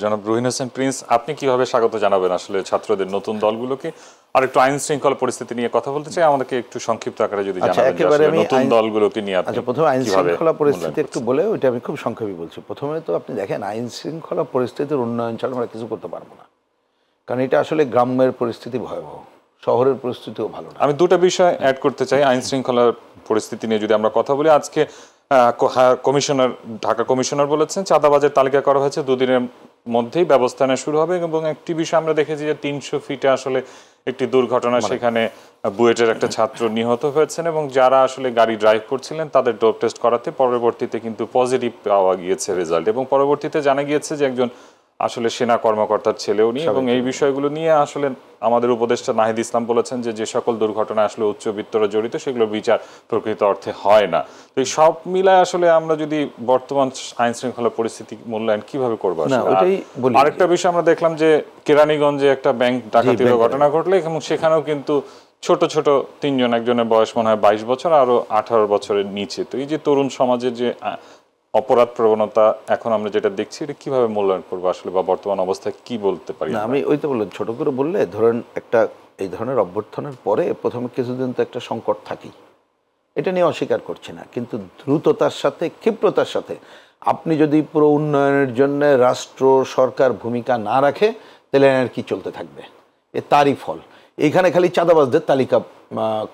জনাব রুহিন হোসেন প্রিন্স। আপনি কিভাবে স্বাগত জানাবেন আসলে ছাত্রদের নতুন দলগুলোকে? আর একটু আইন শৃঙ্খলা পরিস্থিতি নিয়ে কথা বলতে চাই, আমাদেরকে একটু সংক্ষিপ্ত আকারে যদি জানাবেন যে আসলে নতুন দলগুলোকে নিয়ে আপনি প্রথমে আইন কিভাবে শৃঙ্খলা পরিস্থিতি মূল্যায়ন একটু বলে ওইটা আমি খুব সংক্ষেপে বলছি। প্রথমে তো আপনি দেখেন, আইন শৃঙ্খলা পরিস্থিতির উন্নয়ন ছাড়া আমরা কিছু করতে পারবো না, কারণ এটা আসলে গ্রামের পরিস্থিতি ভয়াবহ, শহরের পরিস্থিতিও ভালো না। আমি দুটো বিষয় অ্যাড করতে চাই আইন শৃঙ্খলার পরিস্থিতি নিয়ে যদি আমরা কথা বলি। আজকে কমিশনার, ঢাকা কমিশনার বলেছেন চাঁদাবাজের তালিকা করা হয়েছে, দুদিনের মধ্যেই ব্যবস্থা নেওয়া শুরু হবে। এবং একটি বিষয় আমরা দেখেছি যে 300 ফিটে আসলে একটি দুর্ঘটনা, সেখানে বুয়েটের একটা ছাত্র নিহত হয়েছেন এবং যারা আসলে গাড়ি ড্রাইভ করছিলেন তাদের ডোপ টেস্ট করাতে পরবর্তীতে কিন্তু পজিটিভ পাওয়া গিয়েছে রেজাল্ট, এবং পরবর্তীতে জানা গিয়েছে যে একজন আসলে সেনা কর্মকর্তার ছেলেও নিয়ে। এবং এই বিষয়গুলো নিয়ে আসলে আমাদের উপদেষ্টা নাহিদ ইসলাম বলেছেন যে সকল দুর্ঘটনা আসলে উচ্চবিত্তরা জড়িত, সেগুলো বিচার প্রকৃত অর্থে হয় না। তো এই সব মিলায় আসলে আমরা যদি বর্তমান আইন শৃঙ্খলা পরিস্থিতি মূল্যায়ন কিভাবে করবো? আরেকটা বিষয় আমরা দেখলাম যে কেরানীগঞ্জে একটা ব্যাংক ডাকাতির ঘটনা ঘটলে, এবং সেখানেও কিন্তু ছোট ছোট তিনজন, একজনের বয়স মনে হয় 22 বছর, আরো 18 বছরের নিচে। তো এই যে তরুণ সমাজের যে অপরাধ প্রবণতা এখন আমরা যেটা দেখছি, এটা কিভাবে মূল্যায়ন করবো আসলে, বা বর্তমান অবস্থায় কি বলতে পারি? আমি ওই তো বললাম, ছোট করে বললে ধরেন একটা এই ধরনের অভ্যর্থনের পরে প্রথমে কিছুদিন তো একটা সংকট থাকেই, এটা নিয়ে অস্বীকার করছি না, কিন্তু দ্রুততার সাথে, ক্ষিপ্রতার সাথে আপনি যদি পুরো উন্নয়নের জন্য রাষ্ট্র সরকার ভূমিকা না রাখে, তাহলে আর কি চলতে থাকবে? তারই ফল। এইখানে খালি চাঁদাবাজদের তালিকা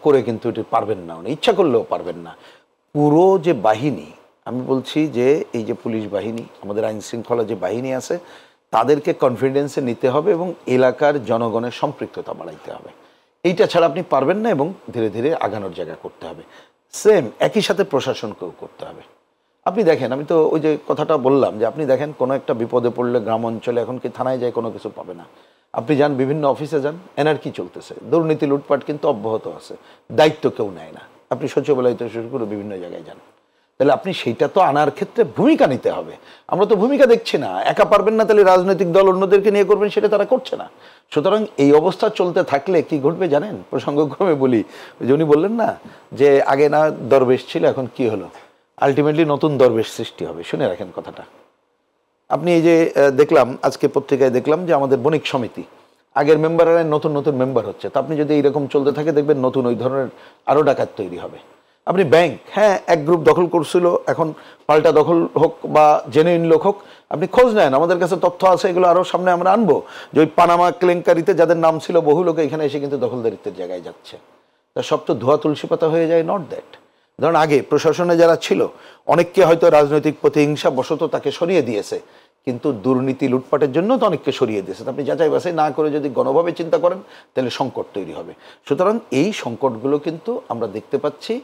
করে কিন্তু এটি পারবেন না, ইচ্ছা করলেও পারবেন না। পুরো যে বাহিনী, আমি বলছি যে এই যে পুলিশ বাহিনী, আমাদের আইন শৃঙ্খলা যে বাহিনী আছে, তাদেরকে কনফিডেন্সে নিতে হবে এবং এলাকার জনগণের সম্পৃক্ততা বাড়াইতে হবে। এইটা ছাড়া আপনি পারবেন না, এবং ধীরে ধীরে আগানোর জায়গা করতে হবে। সেম একই সাথে প্রশাসনকেও করতে হবে। আপনি দেখেন, আমি তো ওই যে কথাটা বললাম যে আপনি দেখেন কোনো একটা বিপদে পড়লে গ্রাম অঞ্চলে এখন কি থানায় যায় কোনো কিছু পাবে না, আপনি যান বিভিন্ন অফিসে যান, এনার্কি চলতেছে, দুর্নীতি লুটপাট কিন্তু অব্যাহত আছে, দায়িত্ব কেউ নেয় না। আপনি সচিবালয় থেকে শুরু করে বিভিন্ন জায়গায় যান, তাহলে আপনি সেইটা তো আনার ক্ষেত্রে ভূমিকা নিতে হবে। আমরা তো ভূমিকা দেখছি না, একা পারবেন না, তাহলে রাজনৈতিক দল অন্যদেরকে নিয়ে করবেন, সেটা তারা করছে না। সুতরাং এই অবস্থা চলতে থাকলে কি ঘটবে জানেন? প্রসঙ্গক্রমে বলি, যে উনি বললেন না যে আগে না দরবেশ ছিল, এখন কি হলো? আলটিমেটলি নতুন দরবেশ সৃষ্টি হবে। শুনে রাখেন কথাটা। আপনি এই যে দেখলাম আজকে পত্রিকায় দেখলাম যে আমাদের বণিক সমিতি, আগের মেম্বাররা নতুন নতুন মেম্বার হচ্ছে। তা আপনি যদি এইরকম চলতে থাকে, দেখবেন নতুন ওই ধরনের আরও ডাকাত তৈরি হবে। আপনি ব্যাংক, হ্যাঁ এক গ্রুপ দখল করছিল, এখন পাল্টা দখল হোক বা জেনুইন লোক হোক, আপনি খোঁজ নেন, আমাদের কাছে তথ্য আছে, এগুলো আরও সামনে আমরা আনবো, যে ওই পানামা কেলেঙ্কারিতে যাদের নাম ছিল বহু লোক এখানে এসে কিন্তু দখলদারিত্বের জায়গায় যাচ্ছে। তা সব তো ধোয়া তুলসী পাতা হয়ে যায়? Not that. ধরুন আগে প্রশাসনে যারা ছিল, অনেককে হয়তো রাজনৈতিক প্রতিহিংসা বশত তাকে সরিয়ে দিয়েছে, কিন্তু দুর্নীতি লুটপাটের জন্য তো অনেককে সরিয়ে দিয়েছে। আপনি যাচাই বাছাই না করে যদি গণভাবে চিন্তা করেন, তাহলে সংকট তৈরি হবে। সুতরাং এই সংকটগুলো কিন্তু আমরা দেখতে পাচ্ছি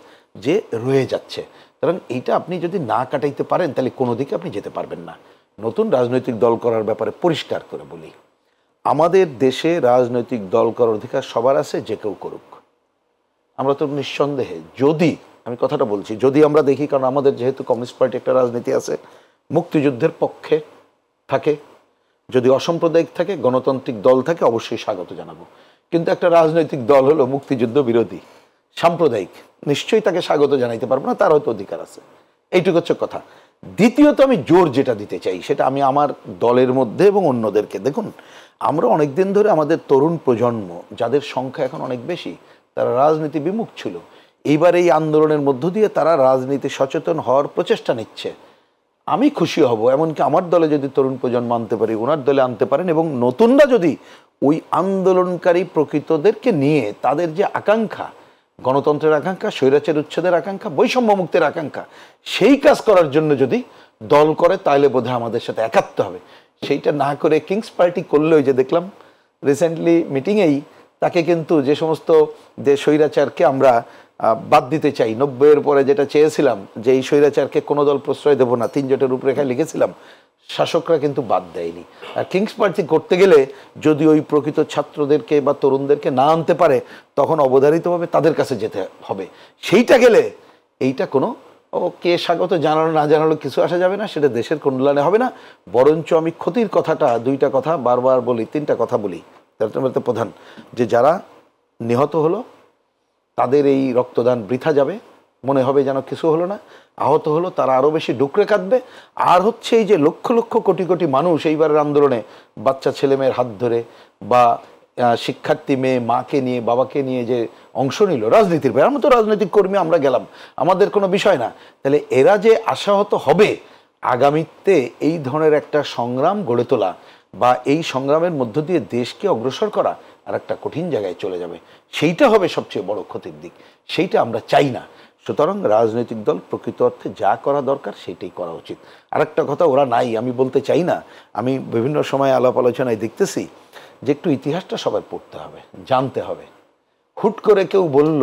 যে রয়ে যাচ্ছে। কারণ এইটা আপনি যদি না কাটাইতে পারেন, তাহলে কোনো দিকে আপনি যেতে পারবেন না। নতুন রাজনৈতিক দল করার ব্যাপারে পরিষ্কার করে বলি, আমাদের দেশে রাজনৈতিক দল করার অধিকার সবার আছে, যে কেউ করুক। আমরা তো নিঃসন্দেহে, যদি আমি কথাটা বলছি, যদি আমরা দেখি, কারণ আমাদের যেহেতু কমিউনিস্ট পার্টি একটা রাজনীতি আছে, মুক্তিযুদ্ধের পক্ষে থাকে, যদি অসাম্প্রদায়িক থাকে, গণতান্ত্রিক দল থাকে, অবশ্যই স্বাগত জানাবো। কিন্তু একটা রাজনৈতিক দল হলো মুক্তিযুদ্ধ বিরোধী, সাম্প্রদায়িক, নিশ্চয়ই তাকে স্বাগত জানাইতে পারবো না, তার হয়তো অধিকার আছে। এইটুকু হচ্ছে কথা। দ্বিতীয়ত আমি জোর যেটা দিতে চাই, সেটা আমি আমার দলের মধ্যে এবং অন্যদেরকে, দেখুন আমরা অনেকদিন ধরে আমাদের তরুণ প্রজন্ম, যাদের সংখ্যা এখন অনেক বেশি, তারা রাজনীতি বিমুখ ছিল। এইবার এই আন্দোলনের মধ্য দিয়ে তারা রাজনীতি সচেতন হওয়ার প্রচেষ্টা নিচ্ছে। আমি খুশি হব, এমনকি আমার দলে যদি তরুণ প্রজন্ম আনতে পারি, ওনার দলে আনতে পারেন, এবং নতুনরা যদি ওই আন্দোলনকারী প্রকৃতদেরকে নিয়ে তাদের যে আকাঙ্ক্ষা, গণতন্ত্রের আকাঙ্ক্ষা, স্বৈরাচার উচ্ছেদের আকাঙ্ক্ষা, বৈষম্য মুক্তের আকাঙ্ক্ষা, সেই কাজ করার জন্য যদি দল করে, তাহলে বোধহয় আমাদের সাথে একাত্ম হবে। সেইটা না করে কিংস পার্টি করলে, ওই যে দেখলাম রিসেন্টলি মিটিংয়েই তাকে কিন্তু যে সমস্ত যে স্বৈরাচারকে আমরা বাদ দিতে চাই, 90-এর পরে যেটা চেয়েছিলাম যে এই স্বৈরাচারকে কোনো দল প্রশ্রয় দেবো না, 3 জোটের রূপরেখায় লিখেছিলাম, শাসকরা কিন্তু বাদ দেয়নি। আর কিংস পার্টি করতে গেলে যদি ওই প্রকৃত ছাত্রদেরকে বা তরুণদেরকে না আনতে পারে, তখন অবধারিতভাবে তাদের কাছে যেতে হবে। সেইটা গেলে এইটা কোনো কে স্বাগত জানালো না জানালো কিছু আসা যাবে না, সেটা দেশের কল্যাণে হবে না। বরঞ্চ আমি ক্ষতির কথাটা, দুইটা কথা বারবার বলি, তিনটা কথা বলি। তার মধ্যে প্রধান যে যারা নিহত হলো তাদের এই রক্তদান বৃথা যাবে, মনে হবে যেন কিছু হলো না। আহত হলো তারা আরও বেশি ডুকরে কাঁদবে। আর হচ্ছে এই যে লক্ষ লক্ষ কোটি কোটি মানুষ এইবারের আন্দোলনে বাচ্চা ছেলেমেয়ের হাত ধরে বা শিক্ষার্থী মেয়ে মাকে নিয়ে বাবাকে নিয়ে যে অংশ নিল রাজনীতির বাইরে, আমরা তো রাজনৈতিক কর্মী, আমরা গেলাম, আমাদের কোনো বিষয় না। তাহলে এরা যে আশাহত হবে, আগামীতে এই ধরনের একটা সংগ্রাম গড়ে তোলা বা এই সংগ্রামের মধ্য দিয়ে দেশকে অগ্রসর করা আর একটা কঠিন জায়গায় চলে যাবে, সেইটা হবে সবচেয়ে বড় ক্ষতির দিক। সেইটা আমরা চাই না। সুতরাং রাজনৈতিক দল প্রকৃত অর্থে যা করা দরকার সেইটাই করা উচিত। আরেকটা কথা, ওরা নাই আমি বলতে চাই না, আমি বিভিন্ন সময় আলাপ আলোচনায় দেখতেছি যে একটু ইতিহাসটা সবাই পড়তে হবে, জানতে হবে। হুট করে কেউ বলল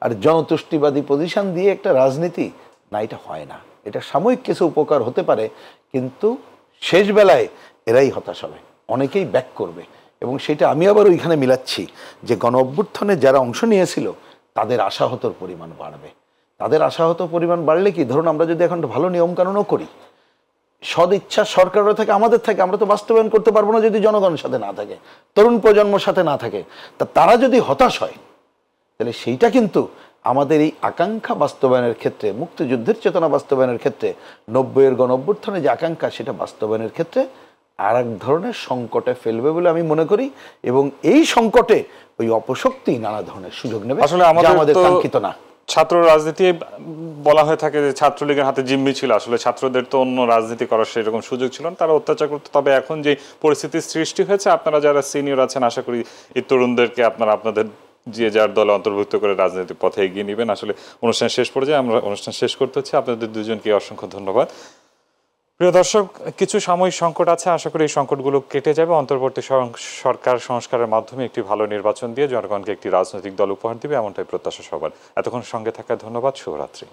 আর জনতুষ্টিবাদী পজিশন দিয়ে একটা রাজনীতি না, এটা হয় না। এটা সাময়িক কিছু উপকার হতে পারে, কিন্তু শেষ বেলায় এরাই হতাশ হবে, অনেকেই ব্যাক করবে। এবং সেটা আমি আবার ওইখানে মিলাচ্ছি যে গণ অভ্যুত্থানে যারা অংশ নিয়েছিল তাদের আশাহতর পরিমাণ বাড়বে। তাদের আশাহত পরিমাণ বাড়লে কি, ধরুন আমরা যদি এখন ভালো নিয়মকানুনও করি, সদ ইচ্ছা সরকারের থেকে আমাদের থাকে, আমরা তো বাস্তবায়ন করতে পারবো না যদি জনগণের সাথে না থাকে, তরুণ প্রজন্মের সাথে না থাকে। তা তারা যদি হতাশ হয়, তাহলে সেইটা কিন্তু আমাদের এই আকাঙ্ক্ষা বাস্তবায়নের ক্ষেত্রে, মুক্তিযুদ্ধের চেতনা বাস্তবায়নের ক্ষেত্রে, 90-এর গণ অভ্যুত্থানে যে আকাঙ্ক্ষা সেটা বাস্তবায়নের ক্ষেত্রে আর এক ধরনের সংকটে ফেলবে বলে আমি মনে করি। এবং এই সংকটে ওই অপশক্তি নানা ধরনের সুযোগ নেবে, আসলে আমাদের কাঙ্ক্ষিত না। ছাত্র রাজনীতি বলা হয়ে থাকে যে ছাত্রলীগের হাতে জিম্মি ছিল, আসলে ছাত্রদের তো অন্য রাজনীতি করার সেরকম সুযোগ ছিল না, তারা অত্যাচার করতো। তবে এখন যে পরিস্থিতির সৃষ্টি হয়েছে, আপনারা যারা সিনিয়র আছেন, আশা করি এই তরুণদেরকে আপনারা আপনাদের যে যার দলে অন্তর্ভুক্ত করে রাজনৈতিক পথে এগিয়ে নেবেন। আসলে অনুষ্ঠান শেষ পর্যায়ে আমরা অনুষ্ঠান শেষ করতে হচ্ছে। আপনাদের দুজনকে অসংখ্য ধন্যবাদ। প্রিয় দর্শক, কিছু সাময়িক সংকট আছে, আশা করি এই সংকটগুলো কেটে যাবে। অন্তর্বর্তী সরকার সংস্কারের মাধ্যমে একটি ভালো নির্বাচন দিয়ে জনগণকে একটি রাজনৈতিক দল উপহার দিবে, এমনটাই প্রত্যাশা সবার। এতক্ষণ সঙ্গে থাকার ধন্যবাদ। শুভরাত্রি।